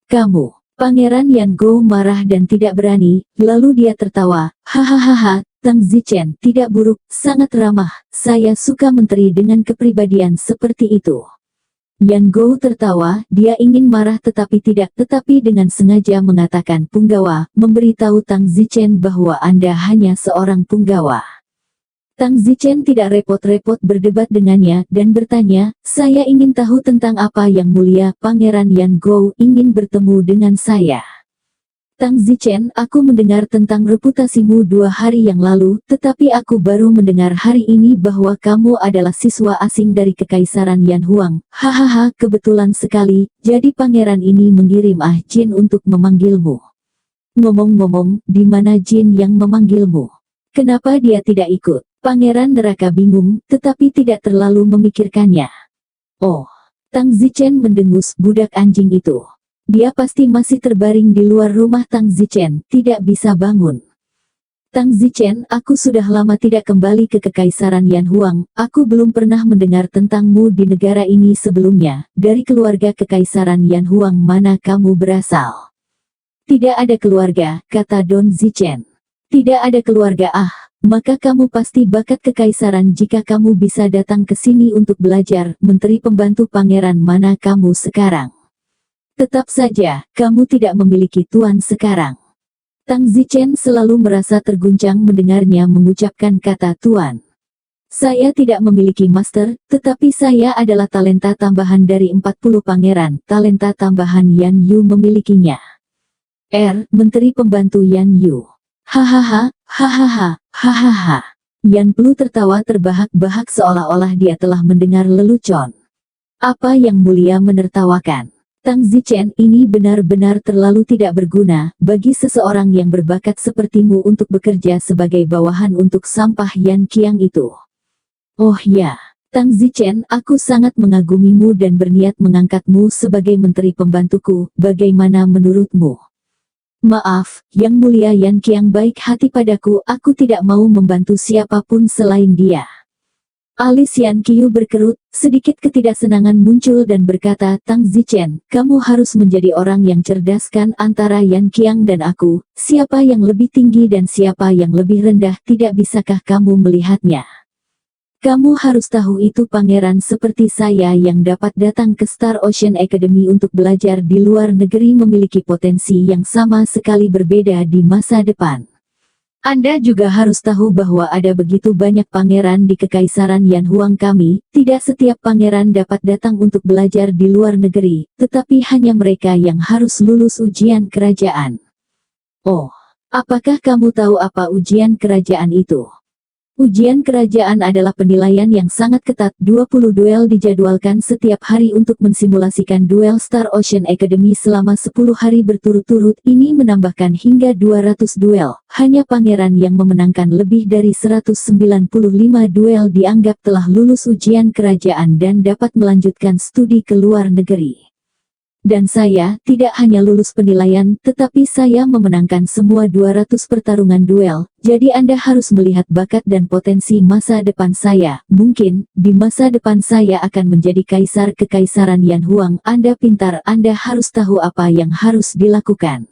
"Kamu." Pangeran Yan Go marah dan tidak berani, lalu dia tertawa, "Hahaha, Tang Zichen, tidak buruk, sangat ramah, saya suka menteri dengan kepribadian seperti itu." Yan Go tertawa, dia ingin marah tetapi dengan sengaja mengatakan punggawa, memberitahu Tang Zichen bahwa Anda hanya seorang punggawa. Tang Zichen tidak repot-repot berdebat dengannya, dan bertanya, "Saya ingin tahu tentang apa Yang Mulia Pangeran Yan Go ingin bertemu dengan saya." "Tang Zichen, aku mendengar tentang reputasimu 2 hari yang lalu, tetapi aku baru mendengar hari ini bahwa kamu adalah siswa asing dari Kekaisaran Yan Huang. Hahaha, kebetulan sekali, jadi pangeran ini mengirim Jin untuk memanggilmu." "Ngomong-ngomong, di mana Jin yang memanggilmu? Kenapa dia tidak ikut?" Pangeran Neraka bingung, tetapi tidak terlalu memikirkannya. "Oh." Tang Zichen mendengus, budak anjing itu. Dia pasti masih terbaring di luar rumah Tang Zichen, tidak bisa bangun. "Tang Zichen, aku sudah lama tidak kembali ke Kekaisaran Yan Huang, aku belum pernah mendengar tentangmu di negara ini sebelumnya, dari keluarga Kekaisaran Yan Huang mana kamu berasal?" "Tidak ada keluarga," kata Don Zichen. "Tidak ada keluarga maka kamu pasti bakat kekaisaran jika kamu bisa datang ke sini untuk belajar, menteri pembantu pangeran mana kamu sekarang. Tetap saja, kamu tidak memiliki tuan sekarang." Tang Zichen selalu merasa terguncang mendengarnya mengucapkan kata tuan. "Saya tidak memiliki master, tetapi saya adalah talenta tambahan dari 40 pangeran, talenta tambahan Yan Yu memilikinya." Menteri pembantu Yan Yu. "Hahaha, hahaha, hahaha." Yan Plu tertawa terbahak-bahak seolah-olah dia telah mendengar lelucon. "Apa Yang Mulia menertawakan? Tang Zichen, ini benar-benar terlalu tidak berguna, bagi seseorang yang berbakat sepertimu untuk bekerja sebagai bawahan untuk sampah Yan Qiang itu." "Oh ya, Tang Zichen, aku sangat mengagumimu dan berniat mengangkatmu sebagai menteri pembantuku, bagaimana menurutmu?" "Maaf, Yang Mulia Yan Qiang baik hati padaku, aku tidak mau membantu siapapun selain dia." Alis Yan Qiu berkerut, sedikit ketidaksenangan muncul dan berkata, "Tang Zichen, kamu harus menjadi orang yang cerdaskan antara Yan Qiang dan aku, siapa yang lebih tinggi dan siapa yang lebih rendah, tidak bisakah kamu melihatnya? Kamu harus tahu itu pangeran seperti saya yang dapat datang ke Star Ocean Academy untuk belajar di luar negeri memiliki potensi yang sama sekali berbeda di masa depan. Anda juga harus tahu bahwa ada begitu banyak pangeran di Kekaisaran Yan Huang kami, tidak setiap pangeran dapat datang untuk belajar di luar negeri, tetapi hanya mereka yang harus lulus ujian kerajaan." "Oh, apakah kamu tahu apa ujian kerajaan itu?" Ujian kerajaan adalah penilaian yang sangat ketat. 20 duel dijadwalkan setiap hari untuk mensimulasikan duel Star Ocean Academy selama 10 hari berturut-turut. Ini menambahkan hingga 200 duel. Hanya pangeran yang memenangkan lebih dari 195 duel dianggap telah lulus ujian kerajaan dan dapat melanjutkan studi ke luar negeri. Dan saya tidak hanya lulus penilaian, tetapi saya memenangkan semua 200 pertarungan duel. Jadi Anda harus melihat bakat dan potensi masa depan saya. Mungkin, di masa depan saya akan menjadi kaisar kekaisaran Yan Huang. Anda pintar, Anda harus tahu apa yang harus dilakukan.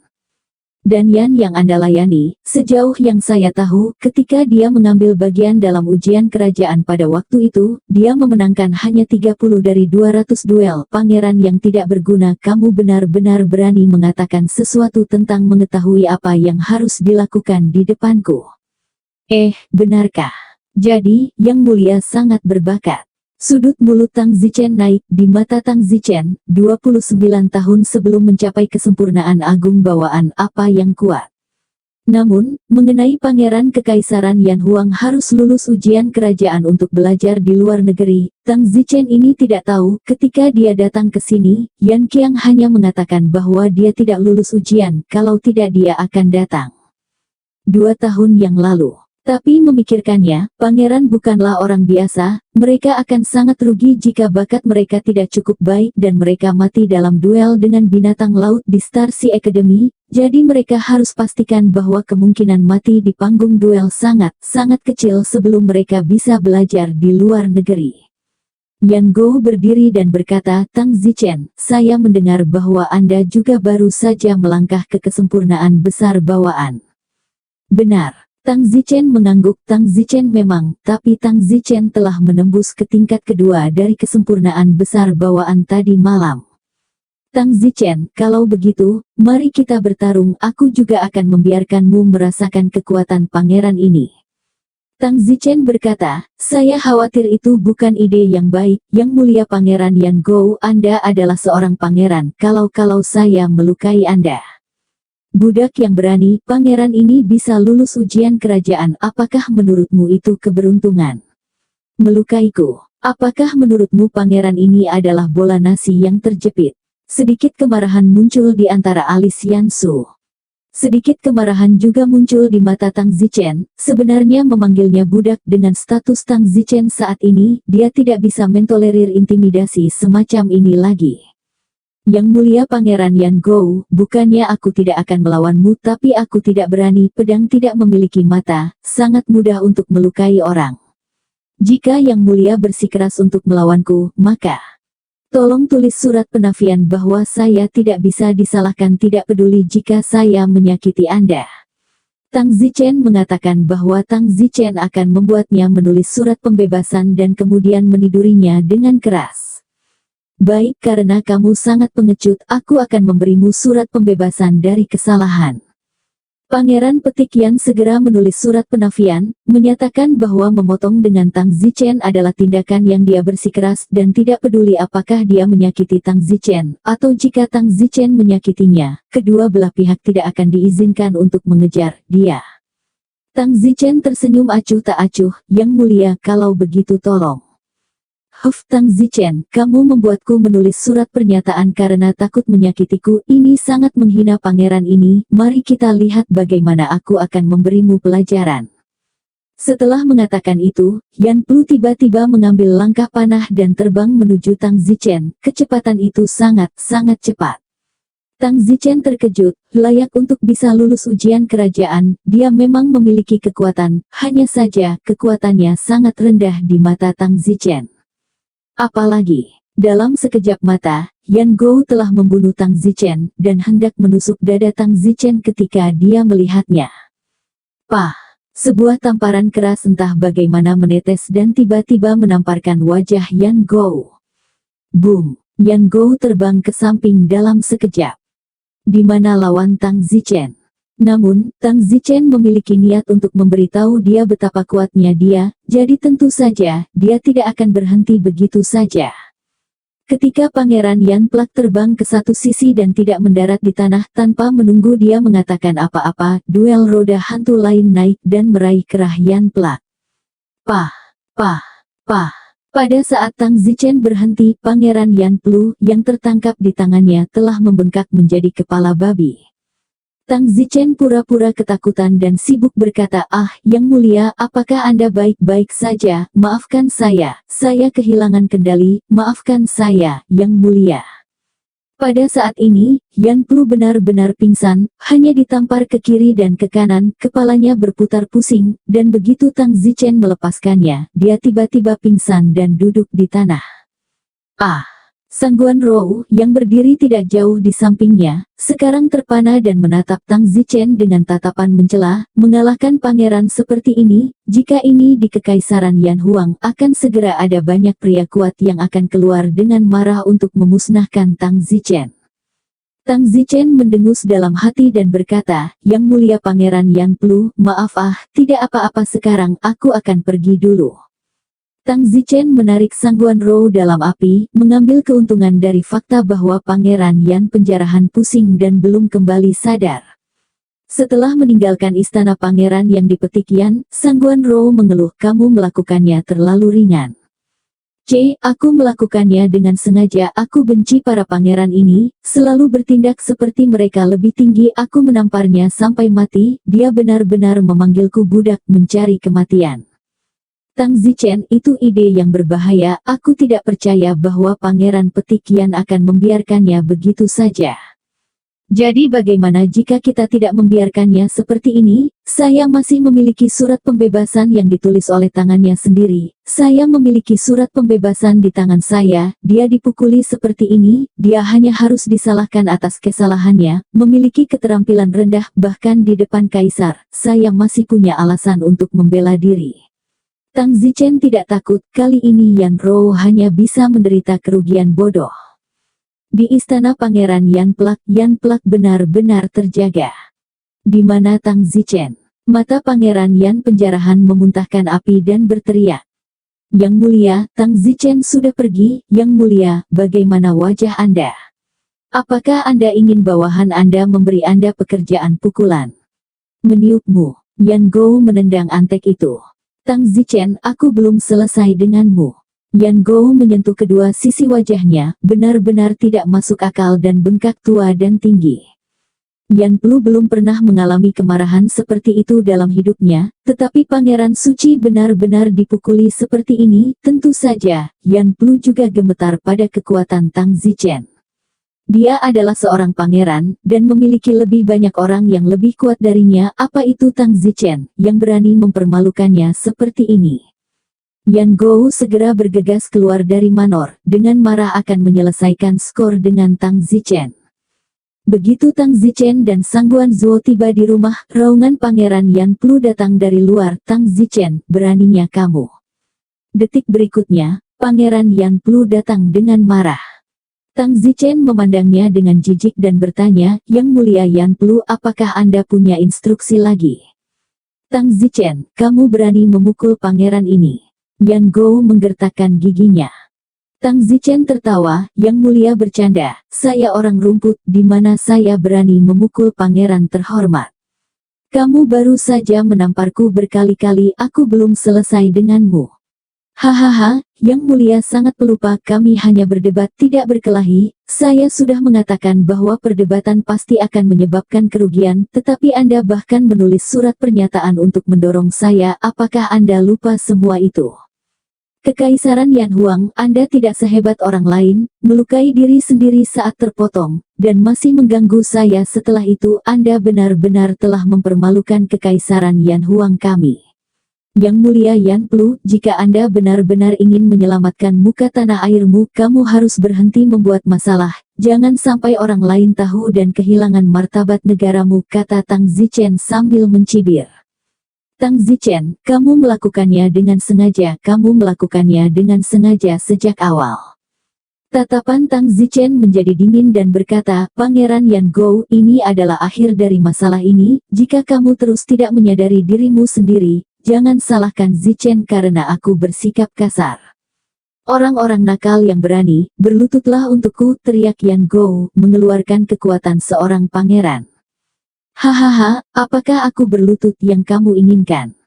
Dan Yan yang Anda layani, sejauh yang saya tahu, ketika dia mengambil bagian dalam ujian kerajaan pada waktu itu, dia memenangkan hanya 30 dari 200 duel. Pangeran yang tidak berguna, kamu benar-benar berani mengatakan sesuatu tentang mengetahui apa yang harus dilakukan di depanku. Benarkah? Jadi, Yang Mulia sangat berbakat. Sudut mulut Tang Zichen naik di mata Tang Zichen, 29 tahun sebelum mencapai kesempurnaan agung bawaan apa yang kuat. Namun, mengenai pangeran kekaisaran Yan Huang harus lulus ujian kerajaan untuk belajar di luar negeri, Tang Zichen ini tidak tahu. Ketika dia datang ke sini, Yan Qiang hanya mengatakan bahwa dia tidak lulus ujian, kalau tidak dia akan datang 2 tahun yang lalu. Tapi memikirkannya, pangeran bukanlah orang biasa, mereka akan sangat rugi jika bakat mereka tidak cukup baik dan mereka mati dalam duel dengan binatang laut di Star Sea Academy, jadi mereka harus pastikan bahwa kemungkinan mati di panggung duel sangat kecil sebelum mereka bisa belajar di luar negeri. Yan Go berdiri dan berkata, Tang Zichen, saya mendengar bahwa Anda juga baru saja melangkah ke kesempurnaan besar bawaan. Benar. Tang Zichen mengangguk. Tang Zichen memang, tapi Tang Zichen telah menembus ke tingkat kedua dari kesempurnaan besar bawaan tadi malam. Tang Zichen, kalau begitu, mari kita bertarung. Aku juga akan membiarkanmu merasakan kekuatan pangeran ini. Tang Zichen berkata, saya khawatir itu bukan ide yang baik. Yang Mulia Pangeran Yan Go, Anda adalah seorang pangeran. Kalau saya melukai Anda. Budak yang berani, pangeran ini bisa lulus ujian kerajaan. Apakah menurutmu itu keberuntungan? Melukaiku. Apakah menurutmu pangeran ini adalah bola nasi yang terjepit? Sedikit kemarahan muncul di antara alis Yan Su. Sedikit kemarahan juga muncul di mata Tang Zichen. Sebenarnya memanggilnya budak dengan status Tang Zichen saat ini, dia tidak bisa mentolerir intimidasi semacam ini lagi. Yang Mulia Pangeran Yan Go, bukannya aku tidak akan melawanmu, tapi aku tidak berani. Pedang tidak memiliki mata, sangat mudah untuk melukai orang. Jika Yang Mulia bersikeras untuk melawanku, maka tolong tulis surat penafian bahwa saya tidak bisa disalahkan, tidak peduli jika saya menyakiti Anda. Tang Zichen mengatakan bahwa Tang Zichen akan membuatnya menulis surat pembebasan dan kemudian menidurinya dengan keras. Baik, karena kamu sangat pengecut, aku akan memberimu surat pembebasan dari kesalahan. Pangeran Petik Yan segera menulis surat penafian, menyatakan bahwa memotong dengan Tang Zichen adalah tindakan yang dia bersikeras dan tidak peduli apakah dia menyakiti Tang Zichen, atau jika Tang Zichen menyakitinya, kedua belah pihak tidak akan diizinkan untuk mengejar dia. Tang Zichen tersenyum acuh tak acuh, Yang Mulia, kalau begitu tolong. Tang Zichen, kamu membuatku menulis surat pernyataan karena takut menyakitiku. Ini sangat menghina pangeran ini. Mari kita lihat bagaimana aku akan memberimu pelajaran. Setelah mengatakan itu, Yan Plu tiba-tiba mengambil langkah panah dan terbang menuju Tang Zichen. Kecepatan itu sangat cepat. Tang Zichen terkejut, layak untuk bisa lulus ujian kerajaan. Dia memang memiliki kekuatan, hanya saja kekuatannya sangat rendah di mata Tang Zichen. Apalagi, dalam sekejap mata, Yan Go telah membunuh Tang Zichen, dan hendak menusuk dada Tang Zichen ketika dia melihatnya. Pah! Sebuah tamparan keras entah bagaimana menetes dan tiba-tiba menamparkan wajah Yan Go. Boom! Yan Go terbang ke samping dalam sekejap. Di mana lawan Tang Zichen? Namun, Tang Zichen memiliki niat untuk memberitahu dia betapa kuatnya dia, jadi tentu saja, dia tidak akan berhenti begitu saja. Ketika Pangeran Yan Plak terbang ke satu sisi dan tidak mendarat di tanah tanpa menunggu dia mengatakan apa-apa, duel roda hantu lain naik dan meraih kerah Yan Plak. Pah! Pah! Pah! Pada saat Tang Zichen berhenti, Pangeran Yan Plu, yang tertangkap di tangannya telah membengkak menjadi kepala babi. Tang Zichen pura-pura ketakutan dan sibuk berkata, Yang Mulia, apakah Anda baik-baik saja? Maafkan saya kehilangan kendali, maafkan saya, Yang Mulia. Pada saat ini, Yan Plu benar-benar pingsan, hanya ditampar ke kiri dan ke kanan, kepalanya berputar pusing, dan begitu Tang Zichen melepaskannya, dia tiba-tiba pingsan dan duduk di tanah. Ah! Sangguan Rou, yang berdiri tidak jauh di sampingnya, sekarang terpana dan menatap Tang Zichen dengan tatapan mencela, mengalahkan pangeran seperti ini, jika ini di Kekaisaran Yan Huang akan segera ada banyak pria kuat yang akan keluar dengan marah untuk memusnahkan Tang Zichen. Tang Zichen mendengus dalam hati dan berkata, Yang Mulia Pangeran Yan Plu, maaf tidak apa-apa sekarang, aku akan pergi dulu. Tang Zichen menarik Sangguan Rou dalam api, mengambil keuntungan dari fakta bahwa Pangeran Yan penjarahan pusing dan belum kembali sadar. Setelah meninggalkan istana pangeran yang dipetik Yan, Sangguan Rou mengeluh, kamu melakukannya terlalu ringan. Aku melakukannya dengan sengaja, aku benci para pangeran ini, selalu bertindak seperti mereka lebih tinggi, aku menamparnya sampai mati, dia benar-benar memanggilku budak mencari kematian. Tang Zichen, itu ide yang berbahaya, aku tidak percaya bahwa Pangeran Petik Yan akan membiarkannya begitu saja. Jadi bagaimana jika kita tidak membiarkannya seperti ini? Saya masih memiliki surat pembebasan yang ditulis oleh tangannya sendiri. Saya memiliki surat pembebasan di tangan saya, dia dipukuli seperti ini, dia hanya harus disalahkan atas kesalahannya, memiliki keterampilan rendah, bahkan di depan kaisar, saya masih punya alasan untuk membela diri. Tang Zichen tidak takut, kali ini Yan Rou hanya bisa menderita kerugian bodoh. Di istana Pangeran Yan Plak benar-benar terjaga. Di mana Tang Zichen? Mata Pangeran Yan penjarahan memuntahkan api dan berteriak. Yang Mulia, Tang Zichen sudah pergi, Yang Mulia, bagaimana wajah Anda? Apakah Anda ingin bawahan Anda memberi Anda pekerjaan pukulan? Meniupmu, Yan Gou menendang antek itu. Tang Zichen, aku belum selesai denganmu. Yan Gou menyentuh kedua sisi wajahnya, benar-benar tidak masuk akal dan bengkak tua dan tinggi. Yan Plu belum pernah mengalami kemarahan seperti itu dalam hidupnya, tetapi Pangeran Suci benar-benar dipukuli seperti ini, tentu saja, Yan Plu juga gemetar pada kekuatan Tang Zichen. Dia adalah seorang pangeran, dan memiliki lebih banyak orang yang lebih kuat darinya, apa itu Tang Zichen, yang berani mempermalukannya seperti ini. Yan Gou segera bergegas keluar dari manor, dengan marah akan menyelesaikan skor dengan Tang Zichen. Begitu Tang Zichen dan Sangguan Zhou tiba di rumah, raungan Pangeran Yan Plu datang dari luar, Tang Zichen, beraninya kamu. Detik berikutnya, Pangeran Yan Plu datang dengan marah. Tang Zichen memandangnya dengan jijik dan bertanya, Yang Mulia Yan Plu, apakah Anda punya instruksi lagi? Tang Zichen, kamu berani memukul pangeran ini. Yan Gou menggertakkan giginya. Tang Zichen tertawa, Yang Mulia bercanda, saya orang rumput, di mana saya berani memukul pangeran terhormat. Kamu baru saja menamparku berkali-kali, aku belum selesai denganmu. Hahaha, Yang Mulia sangat pelupa, kami hanya berdebat tidak berkelahi, saya sudah mengatakan bahwa perdebatan pasti akan menyebabkan kerugian, tetapi Anda bahkan menulis surat pernyataan untuk mendorong saya, apakah Anda lupa semua itu? Kekaisaran Yan Huang, Anda tidak sehebat orang lain, melukai diri sendiri saat terpotong, dan masih mengganggu saya setelah itu, Anda benar-benar telah mempermalukan Kekaisaran Yan Huang kami. Yang Mulia Yan Plu, jika Anda benar-benar ingin menyelamatkan muka tanah airmu, kamu harus berhenti membuat masalah, jangan sampai orang lain tahu dan kehilangan martabat negaramu, kata Tang Zichen sambil mencibir. Tang Zichen, kamu melakukannya dengan sengaja sejak awal. Tatapan Tang Zichen menjadi dingin dan berkata, Pangeran Yan Gou, ini adalah akhir dari masalah ini, jika kamu terus tidak menyadari dirimu sendiri, jangan salahkan Zichen karena aku bersikap kasar. Orang-orang nakal yang berani, berlututlah untukku, teriak Yan Gou, mengeluarkan kekuatan seorang pangeran. Hahaha, apakah aku berlutut yang kamu inginkan?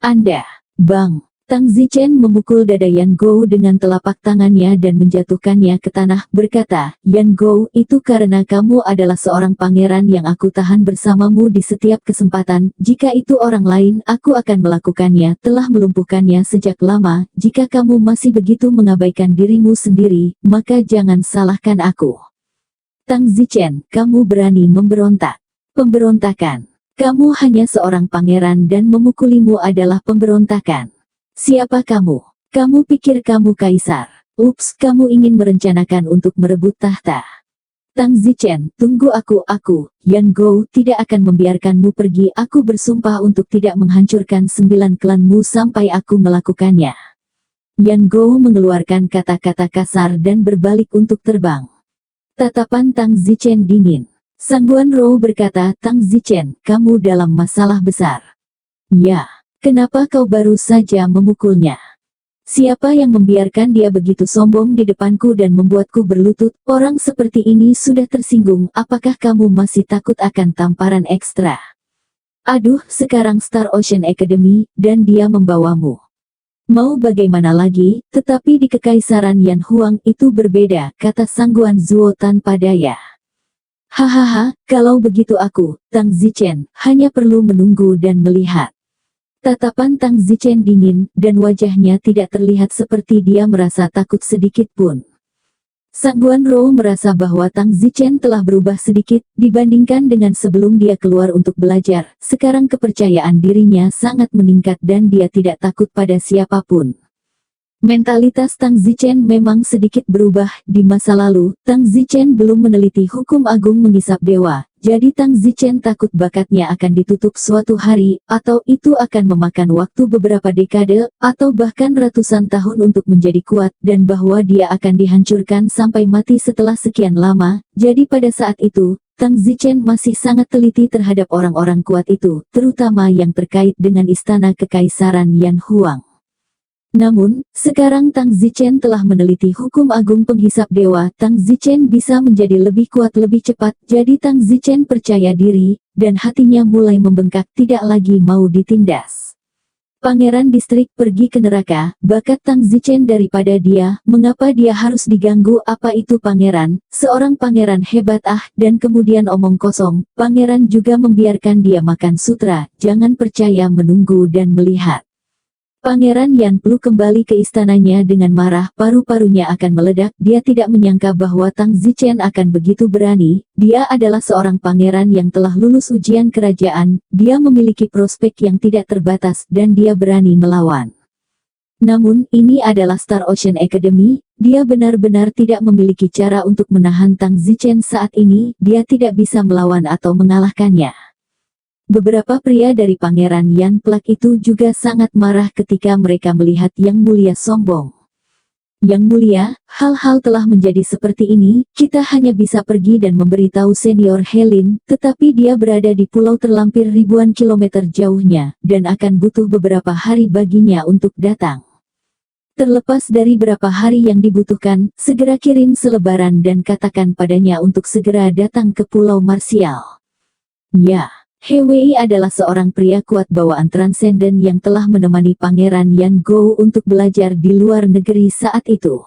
Anda, Bang! Tang Zichen memukul dada Yan Gou dengan telapak tangannya dan menjatuhkannya ke tanah, berkata, Yan Gou, itu karena kamu adalah seorang pangeran yang aku tahan bersamamu di setiap kesempatan, jika itu orang lain, aku akan melakukannya, telah melumpuhkannya sejak lama, jika kamu masih begitu mengabaikan dirimu sendiri, maka jangan salahkan aku. Tang Zichen, kamu berani memberontak. Pemberontakan. Kamu hanya seorang pangeran dan memukulimu adalah pemberontakan. Siapa kamu? Kamu pikir kamu kaisar? Ups, kamu ingin merencanakan untuk merebut tahta. Tang Zichen, tunggu aku, Yan Gou, tidak akan membiarkanmu pergi. Aku bersumpah untuk tidak menghancurkan 9 klanmu sampai aku melakukannya. Yan Gou mengeluarkan kata-kata kasar dan berbalik untuk terbang. Tatapan Tang Zichen dingin. Sangguan Rou berkata, Tang Zichen, kamu dalam masalah besar. Ya, kenapa kau baru saja memukulnya? Siapa yang membiarkan dia begitu sombong di depanku dan membuatku berlutut? Orang seperti ini sudah tersinggung. Apakah kamu masih takut akan tamparan ekstra? Aduh, sekarang Star Ocean Academy, dan dia membawamu. Mau bagaimana lagi, tetapi di Kekaisaran Yan Huang itu berbeda, kata Sangguan Zuo tanpa daya. Hahaha, kalau begitu aku, Tang Zichen, hanya perlu menunggu dan melihat. Tatapan Tang Zichen dingin, dan wajahnya tidak terlihat seperti dia merasa takut sedikit pun. Sangguan Rou merasa bahwa Tang Zichen telah berubah sedikit, dibandingkan dengan sebelum dia keluar untuk belajar. Sekarang kepercayaan dirinya sangat meningkat dan dia tidak takut pada siapapun. Mentalitas Tang Zichen memang sedikit berubah. Di masa lalu, Tang Zichen belum meneliti hukum agung mengisap dewa, jadi Tang Zichen takut bakatnya akan ditutup suatu hari, atau itu akan memakan waktu beberapa dekade, atau bahkan ratusan tahun untuk menjadi kuat, dan bahwa dia akan dihancurkan sampai mati setelah sekian lama. Jadi pada saat itu, Tang Zichen masih sangat teliti terhadap orang-orang kuat itu, terutama yang terkait dengan istana Kekaisaran Yan Huang. Namun, sekarang Tang Zichen telah meneliti hukum agung penghisap dewa. Tang Zichen bisa menjadi lebih kuat lebih cepat, jadi Tang Zichen percaya diri, dan hatinya mulai membengkak, tidak lagi mau ditindas. Pangeran distrik pergi ke neraka, bakat Tang Zichen daripada dia, mengapa dia harus diganggu? Apa itu pangeran? Seorang pangeran hebat dan kemudian omong kosong. Pangeran juga membiarkan dia makan sutra, jangan percaya, menunggu dan melihat. Pangeran Yan Plu kembali ke istananya dengan marah, paru-parunya akan meledak. Dia tidak menyangka bahwa Tang Zichen akan begitu berani. Dia adalah seorang pangeran yang telah lulus ujian kerajaan, dia memiliki prospek yang tidak terbatas, dan dia berani melawan. Namun, ini adalah Star Ocean Academy, dia benar-benar tidak memiliki cara untuk menahan Tang Zichen saat ini, dia tidak bisa melawan atau mengalahkannya. Beberapa pria dari Pangeran Yan Plak itu juga sangat marah ketika mereka melihat Yang Mulia sombong. Yang Mulia, hal-hal telah menjadi seperti ini, kita hanya bisa pergi dan memberitahu Senior Helin, tetapi dia berada di pulau terlampir ribuan kilometer jauhnya, dan akan butuh beberapa hari baginya untuk datang. Terlepas dari berapa hari yang dibutuhkan, segera kirim selebaran dan katakan padanya untuk segera datang ke Pulau Marsial. Ya. Hwi adalah seorang pria kuat bawaan transenden yang telah menemani Pangeran Yan Gou untuk belajar di luar negeri saat itu.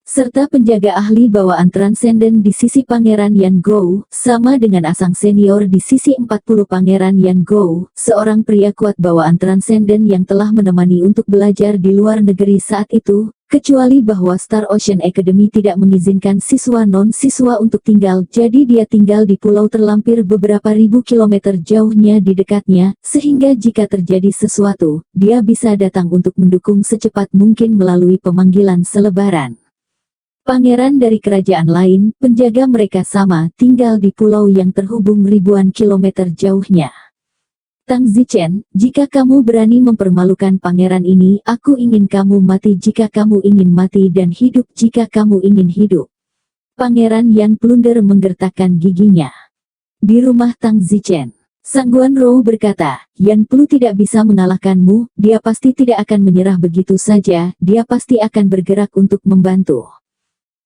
Serta penjaga ahli bawaan transenden di sisi Pangeran Yan Gou, sama dengan Asang senior di sisi 40 Pangeran Yan Gou, seorang pria kuat bawaan transenden yang telah menemani untuk belajar di luar negeri saat itu. Kecuali bahwa Star Ocean Academy tidak mengizinkan siswa non-siswa untuk tinggal, jadi dia tinggal di pulau terlampir beberapa ribu kilometer jauhnya di dekatnya, sehingga jika terjadi sesuatu, dia bisa datang untuk mendukung secepat mungkin melalui pemanggilan selebaran. Pangeran dari kerajaan lain, penjaga mereka sama, tinggal di pulau yang terhubung ribuan kilometer jauhnya. Tang Zichen, jika kamu berani mempermalukan pangeran ini, aku ingin kamu mati jika kamu ingin mati dan hidup jika kamu ingin hidup. Pangeran Yan Plunder menggertakkan giginya. Di rumah Tang Zichen, Sangguan Rou berkata, Yan Plu tidak bisa mengalahkanmu, dia pasti tidak akan menyerah begitu saja, dia pasti akan bergerak untuk membantu.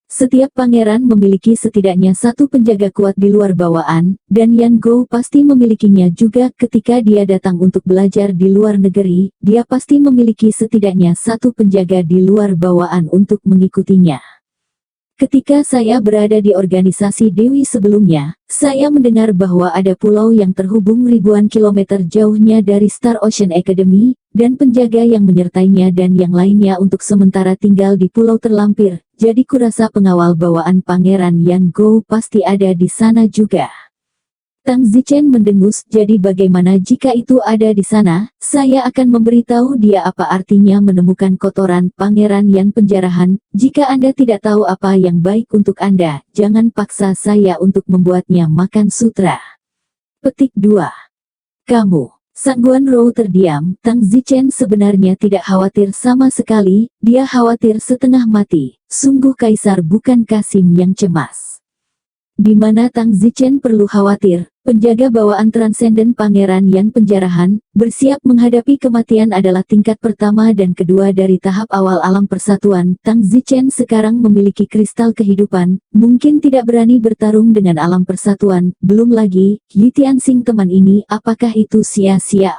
Setiap pangeran memiliki setidaknya satu penjaga kuat di luar bawaan, dan Yan Gou pasti memilikinya juga. Ketika dia datang untuk belajar di luar negeri, dia pasti memiliki setidaknya satu penjaga di luar bawaan untuk mengikutinya. Ketika saya berada di organisasi Dewi sebelumnya, saya mendengar bahwa ada pulau yang terhubung ribuan kilometer jauhnya dari Star Ocean Academy, dan penjaga yang menyertainya dan yang lainnya untuk sementara tinggal di pulau terlampir. Jadi kurasa pengawal bawaan Pangeran Yan Go pasti ada di sana juga. Tang Zichen mendengus, jadi bagaimana jika itu ada di sana? Saya akan memberitahu dia apa artinya menemukan kotoran Pangeran Yan penjarahan. Jika Anda tidak tahu apa yang baik untuk Anda, jangan paksa saya untuk membuatnya makan sutra. Petik 2. Kamu. Sangguan Rou terdiam. Tang Zichen sebenarnya tidak khawatir sama sekali, dia khawatir setengah mati. Sungguh kaisar bukan Kasim yang cemas. Di mana Tang Zichen perlu khawatir, penjaga bawaan transenden Pangeran Yan penjarahan, bersiap menghadapi kematian adalah tingkat pertama dan kedua dari tahap awal alam persatuan. Tang Zichen sekarang memiliki kristal kehidupan, mungkin tidak berani bertarung dengan alam persatuan, belum lagi, Yi Tianxing teman ini, apakah itu sia-sia?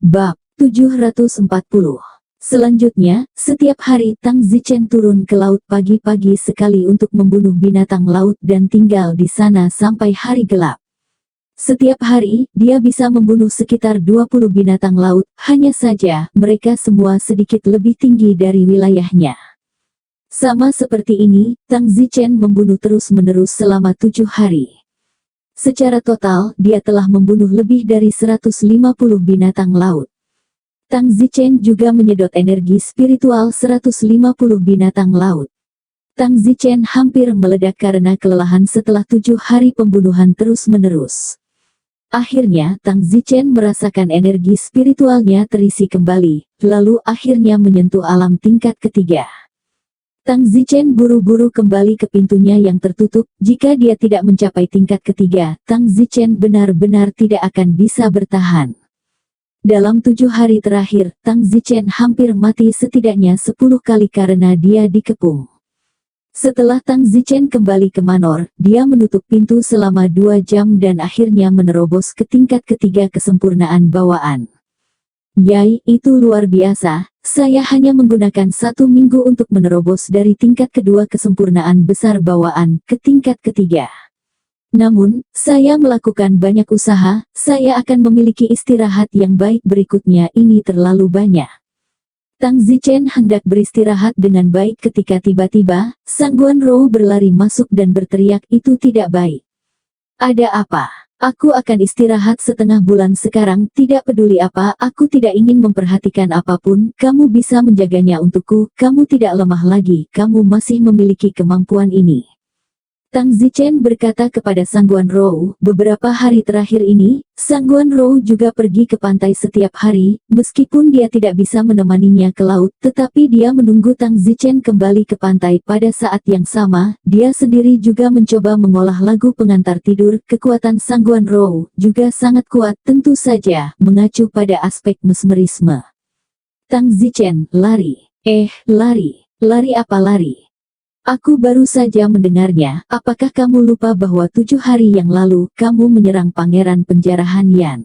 Bab 740. Selanjutnya, setiap hari Tang Zichen turun ke laut pagi-pagi sekali untuk membunuh binatang laut dan tinggal di sana sampai hari gelap. Setiap hari, dia bisa membunuh sekitar 20 binatang laut, hanya saja, mereka semua sedikit lebih tinggi dari wilayahnya. Sama seperti ini, Tang Zichen membunuh terus-menerus selama 7 hari. Secara total, dia telah membunuh lebih dari 150 binatang laut. Tang Zichen juga menyedot energi spiritual 150 binatang laut. Tang Zichen hampir meledak karena kelelahan setelah 7 hari pembunuhan terus-menerus. Akhirnya, Tang Zichen merasakan energi spiritualnya terisi kembali, lalu akhirnya menyentuh alam tingkat ketiga. Tang Zichen buru-buru kembali ke pintunya yang tertutup. Jika dia tidak mencapai tingkat ketiga, Tang Zichen benar-benar tidak akan bisa bertahan. Dalam 7 hari terakhir, Tang Zichen hampir mati setidaknya 10 kali karena dia dikepung. Setelah Tang Zichen kembali ke Manor, dia menutup pintu selama 2 jam dan akhirnya menerobos ke tingkat ketiga kesempurnaan bawaan. Yai, itu luar biasa, saya hanya menggunakan 1 minggu untuk menerobos dari tingkat kedua kesempurnaan besar bawaan ke tingkat ketiga. Namun, saya melakukan banyak usaha, saya akan memiliki istirahat yang baik berikutnya. Ini terlalu banyak. Tang Zichen hendak beristirahat dengan baik ketika tiba-tiba, Sangguan Rou berlari masuk dan berteriak, itu tidak baik. Ada apa? Aku akan istirahat setengah bulan sekarang, tidak peduli apa, aku tidak ingin memperhatikan apapun, kamu bisa menjaganya untukku, kamu tidak lemah lagi, kamu masih memiliki kemampuan ini. Tang Zichen berkata kepada Sangguan Rou, beberapa hari terakhir ini, Sangguan Rou juga pergi ke pantai setiap hari, meskipun dia tidak bisa menemaninya ke laut, tetapi dia menunggu Tang Zichen kembali ke pantai pada saat yang sama, dia sendiri juga mencoba mengolah lagu pengantar tidur. Kekuatan Sangguan Rou juga sangat kuat, tentu saja, mengacu pada aspek mesmerisme. Tang Zichen, lari. Lari. Lari apa lari? Aku baru saja mendengarnya, apakah kamu lupa bahwa 7 hari yang lalu, kamu menyerang Pangeran Penjarahan Yan?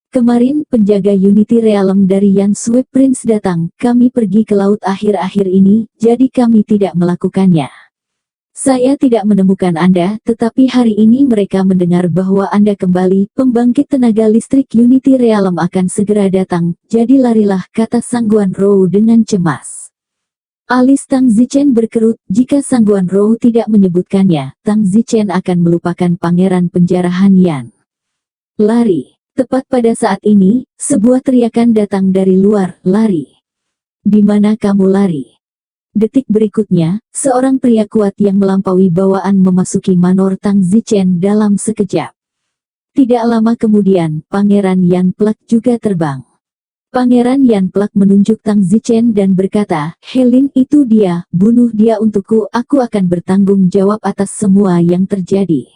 Kemarin, penjaga Unity Realm dari Yan Sui Prince datang, kami pergi ke laut akhir-akhir ini, jadi kami tidak melakukannya. Saya tidak menemukan Anda, tetapi hari ini mereka mendengar bahwa Anda kembali, pembangkit tenaga listrik Unity Realm akan segera datang, jadi larilah, kata Sangguan Rou dengan cemas. Alis Tang Zichen berkerut, jika Sangguan Rou tidak menyebutkannya, Tang Zichen akan melupakan Pangeran Penjarahan Yan. Lari. Tepat pada saat ini, sebuah teriakan datang dari luar, lari. Di mana kamu lari? Detik berikutnya, seorang pria kuat yang melampaui bawaan memasuki Manor Tang Zichen dalam sekejap. Tidak lama kemudian, Pangeran Yan Plak juga terbang. Pangeran Yan Plak menunjuk Tang Zichen dan berkata, Helin, itu dia, bunuh dia untukku, aku akan bertanggung jawab atas semua yang terjadi.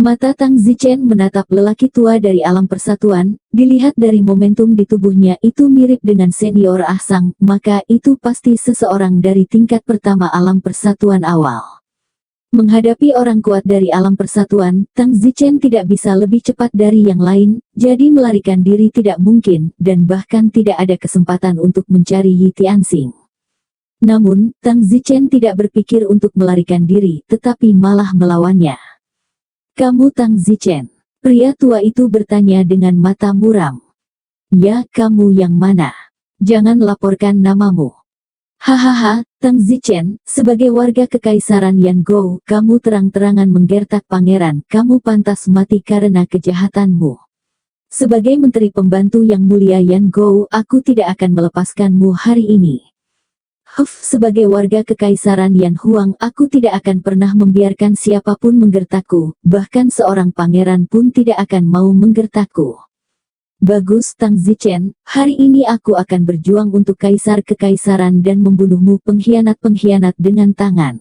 Mata Tang Zichen menatap lelaki tua dari alam persatuan, dilihat dari momentum di tubuhnya itu mirip dengan senior Ahsang, maka itu pasti seseorang dari tingkat pertama alam persatuan awal. Menghadapi orang kuat dari alam persatuan, Tang Zichen tidak bisa lebih cepat dari yang lain, jadi melarikan diri tidak mungkin, dan bahkan tidak ada kesempatan untuk mencari Yi Tianxing. Namun, Tang Zichen tidak berpikir untuk melarikan diri, tetapi malah melawannya. Kamu Tang Zichen? Pria tua itu bertanya dengan mata muram. Ya, kamu yang mana? Jangan laporkan namamu. Hahaha, Tang Zichen, sebagai warga kekaisaran Yangou, kamu terang-terangan menggertak pangeran, kamu pantas mati karena kejahatanmu. Sebagai menteri pembantu yang mulia Yangou, aku tidak akan melepaskanmu hari ini. Sebagai warga kekaisaran Yan Huang, aku tidak akan pernah membiarkan siapapun menggertakku, bahkan seorang pangeran pun tidak akan mau menggertakku. Bagus Tang Zichen, hari ini aku akan berjuang untuk kaisar kekaisaran dan membunuhmu pengkhianat-pengkhianat dengan tangan.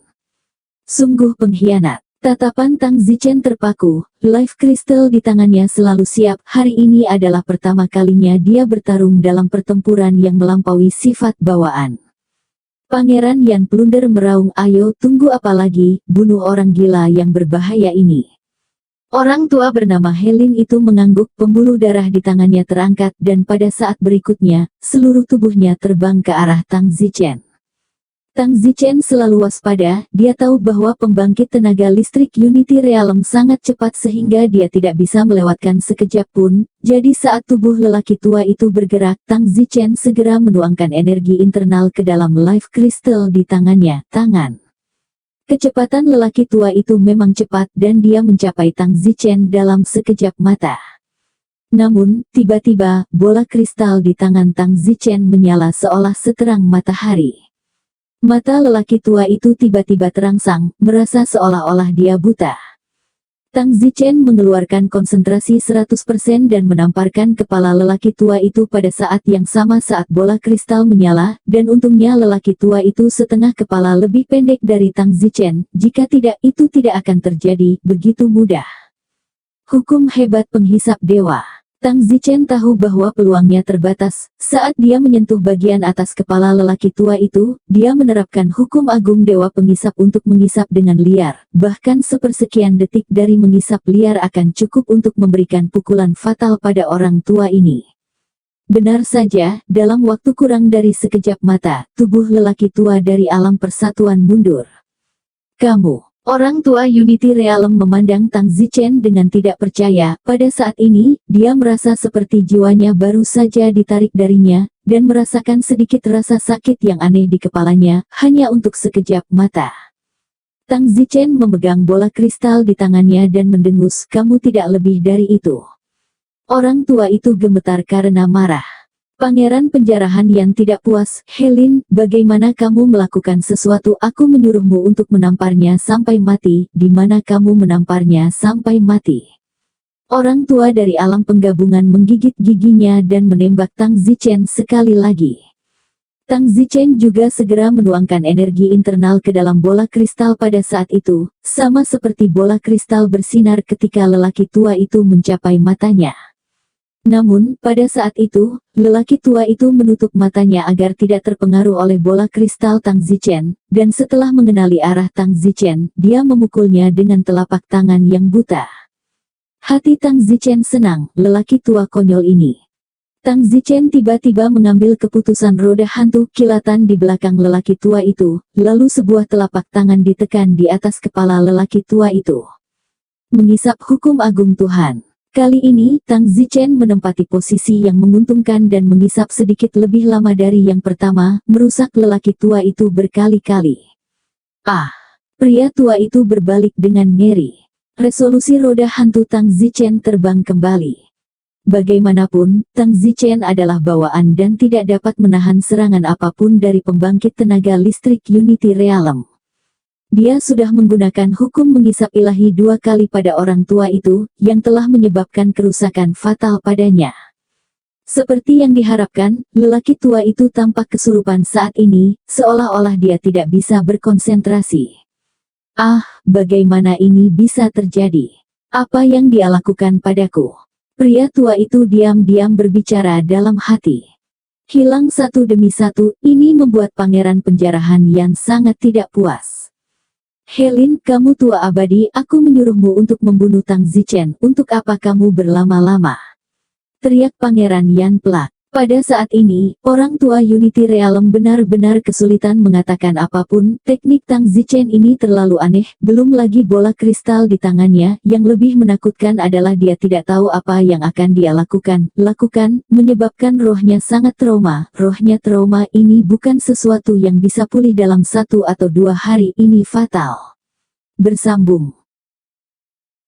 Sungguh pengkhianat. Tatapan Tang Zichen terpaku, life crystal di tangannya selalu siap. Hari ini adalah pertama kalinya dia bertarung dalam pertempuran yang melampaui sifat bawaan. Pangeran Yan Plunder meraung, ayo tunggu apa lagi, bunuh orang gila yang berbahaya ini. Orang tua bernama Helin itu mengangguk, pembuluh darah di tangannya terangkat dan pada saat berikutnya, seluruh tubuhnya terbang ke arah Tang Zichen. Tang Zichen selalu waspada, dia tahu bahwa pembangkit tenaga listrik Unity Realm sangat cepat sehingga dia tidak bisa melewatkan sekejap pun, jadi saat tubuh lelaki tua itu bergerak, Tang Zichen segera menuangkan energi internal ke dalam life crystal di tangannya, Kecepatan lelaki tua itu memang cepat dan dia mencapai Tang Zichen dalam sekejap mata. Namun, tiba-tiba, bola kristal di tangan Tang Zichen menyala seolah seterang matahari. Mata lelaki tua itu tiba-tiba terangsang, merasa seolah-olah dia buta. Tang Zichen mengeluarkan konsentrasi 100% dan menamparkan kepala lelaki tua itu pada saat yang sama saat bola kristal menyala, dan untungnya lelaki tua itu setengah kepala lebih pendek dari Tang Zichen, jika tidak itu tidak akan terjadi begitu mudah. Hukum hebat penghisap dewa. Tang Zichen tahu bahwa peluangnya terbatas. Saat dia menyentuh bagian atas kepala lelaki tua itu, dia menerapkan hukum agung dewa penghisap untuk menghisap dengan liar. Bahkan sepersekian detik dari menghisap liar akan cukup untuk memberikan pukulan fatal pada orang tua ini. Benar saja, dalam waktu kurang dari sekejap mata, tubuh lelaki tua dari alam persatuan mundur. Kamu. Orang tua Unity Realm memandang Tang Zichen dengan tidak percaya. Pada saat ini, dia merasa seperti jiwanya baru saja ditarik darinya, dan merasakan sedikit rasa sakit yang aneh di kepalanya, hanya untuk sekejap mata. Tang Zichen memegang bola kristal di tangannya dan mendengus, kamu tidak lebih dari itu. Orang tua itu gemetar karena marah. Pangeran penjarahan yang tidak puas, Helin, bagaimana kamu melakukan sesuatu? Aku menyuruhmu untuk menamparnya sampai mati, di mana kamu menamparnya sampai mati? Orang tua dari alam penggabungan menggigit giginya dan menembak Tang Zichen sekali lagi. Tang Zichen juga segera menuangkan energi internal ke dalam bola kristal pada saat itu, sama seperti bola kristal bersinar ketika lelaki tua itu mencapai matanya. Namun, pada saat itu, lelaki tua itu menutup matanya agar tidak terpengaruh oleh bola kristal Tang Zichen, dan setelah mengenali arah Tang Zichen, dia memukulnya dengan telapak tangan yang buta. Hati Tang Zichen senang, lelaki tua konyol ini. Tang Zichen tiba-tiba mengambil keputusan roda hantu kilatan di belakang lelaki tua itu, lalu sebuah telapak tangan ditekan di atas kepala lelaki tua itu. Mengisap hukum agung Tuhan. Kali ini, Tang Zichen menempati posisi yang menguntungkan dan mengisap sedikit lebih lama dari yang pertama, merusak lelaki tua itu berkali-kali. Pria tua itu berbalik dengan ngeri. Resolusi roda hantu Tang Zichen terbang kembali. Bagaimanapun, Tang Zichen adalah bawaan dan tidak dapat menahan serangan apapun dari pembangkit tenaga listrik Unity Realm. Dia sudah menggunakan hukum menghisap ilahi 2 kali pada orang tua itu, yang telah menyebabkan kerusakan fatal padanya. Seperti yang diharapkan, lelaki tua itu tampak kesurupan saat ini, seolah-olah dia tidak bisa berkonsentrasi. Bagaimana ini bisa terjadi? Apa yang dia lakukan padaku? Pria tua itu diam-diam berbicara dalam hati. Hilang satu demi satu, ini membuat pangeran penjarahan Yan sangat tidak puas. Helin, kamu tua abadi, aku menyuruhmu untuk membunuh Tang Zichen, untuk apa kamu berlama-lama? Teriak Pangeran Yan pelak. Pada saat ini, orang tua Unity Realm benar-benar kesulitan mengatakan apapun. Teknik Tang Zichen ini terlalu aneh, belum lagi bola kristal di tangannya. Yang lebih menakutkan adalah dia tidak tahu apa yang akan dia lakukan, menyebabkan rohnya sangat trauma. Rohnya trauma ini bukan sesuatu yang bisa pulih dalam 1 atau 2 hari, ini fatal. Bersambung.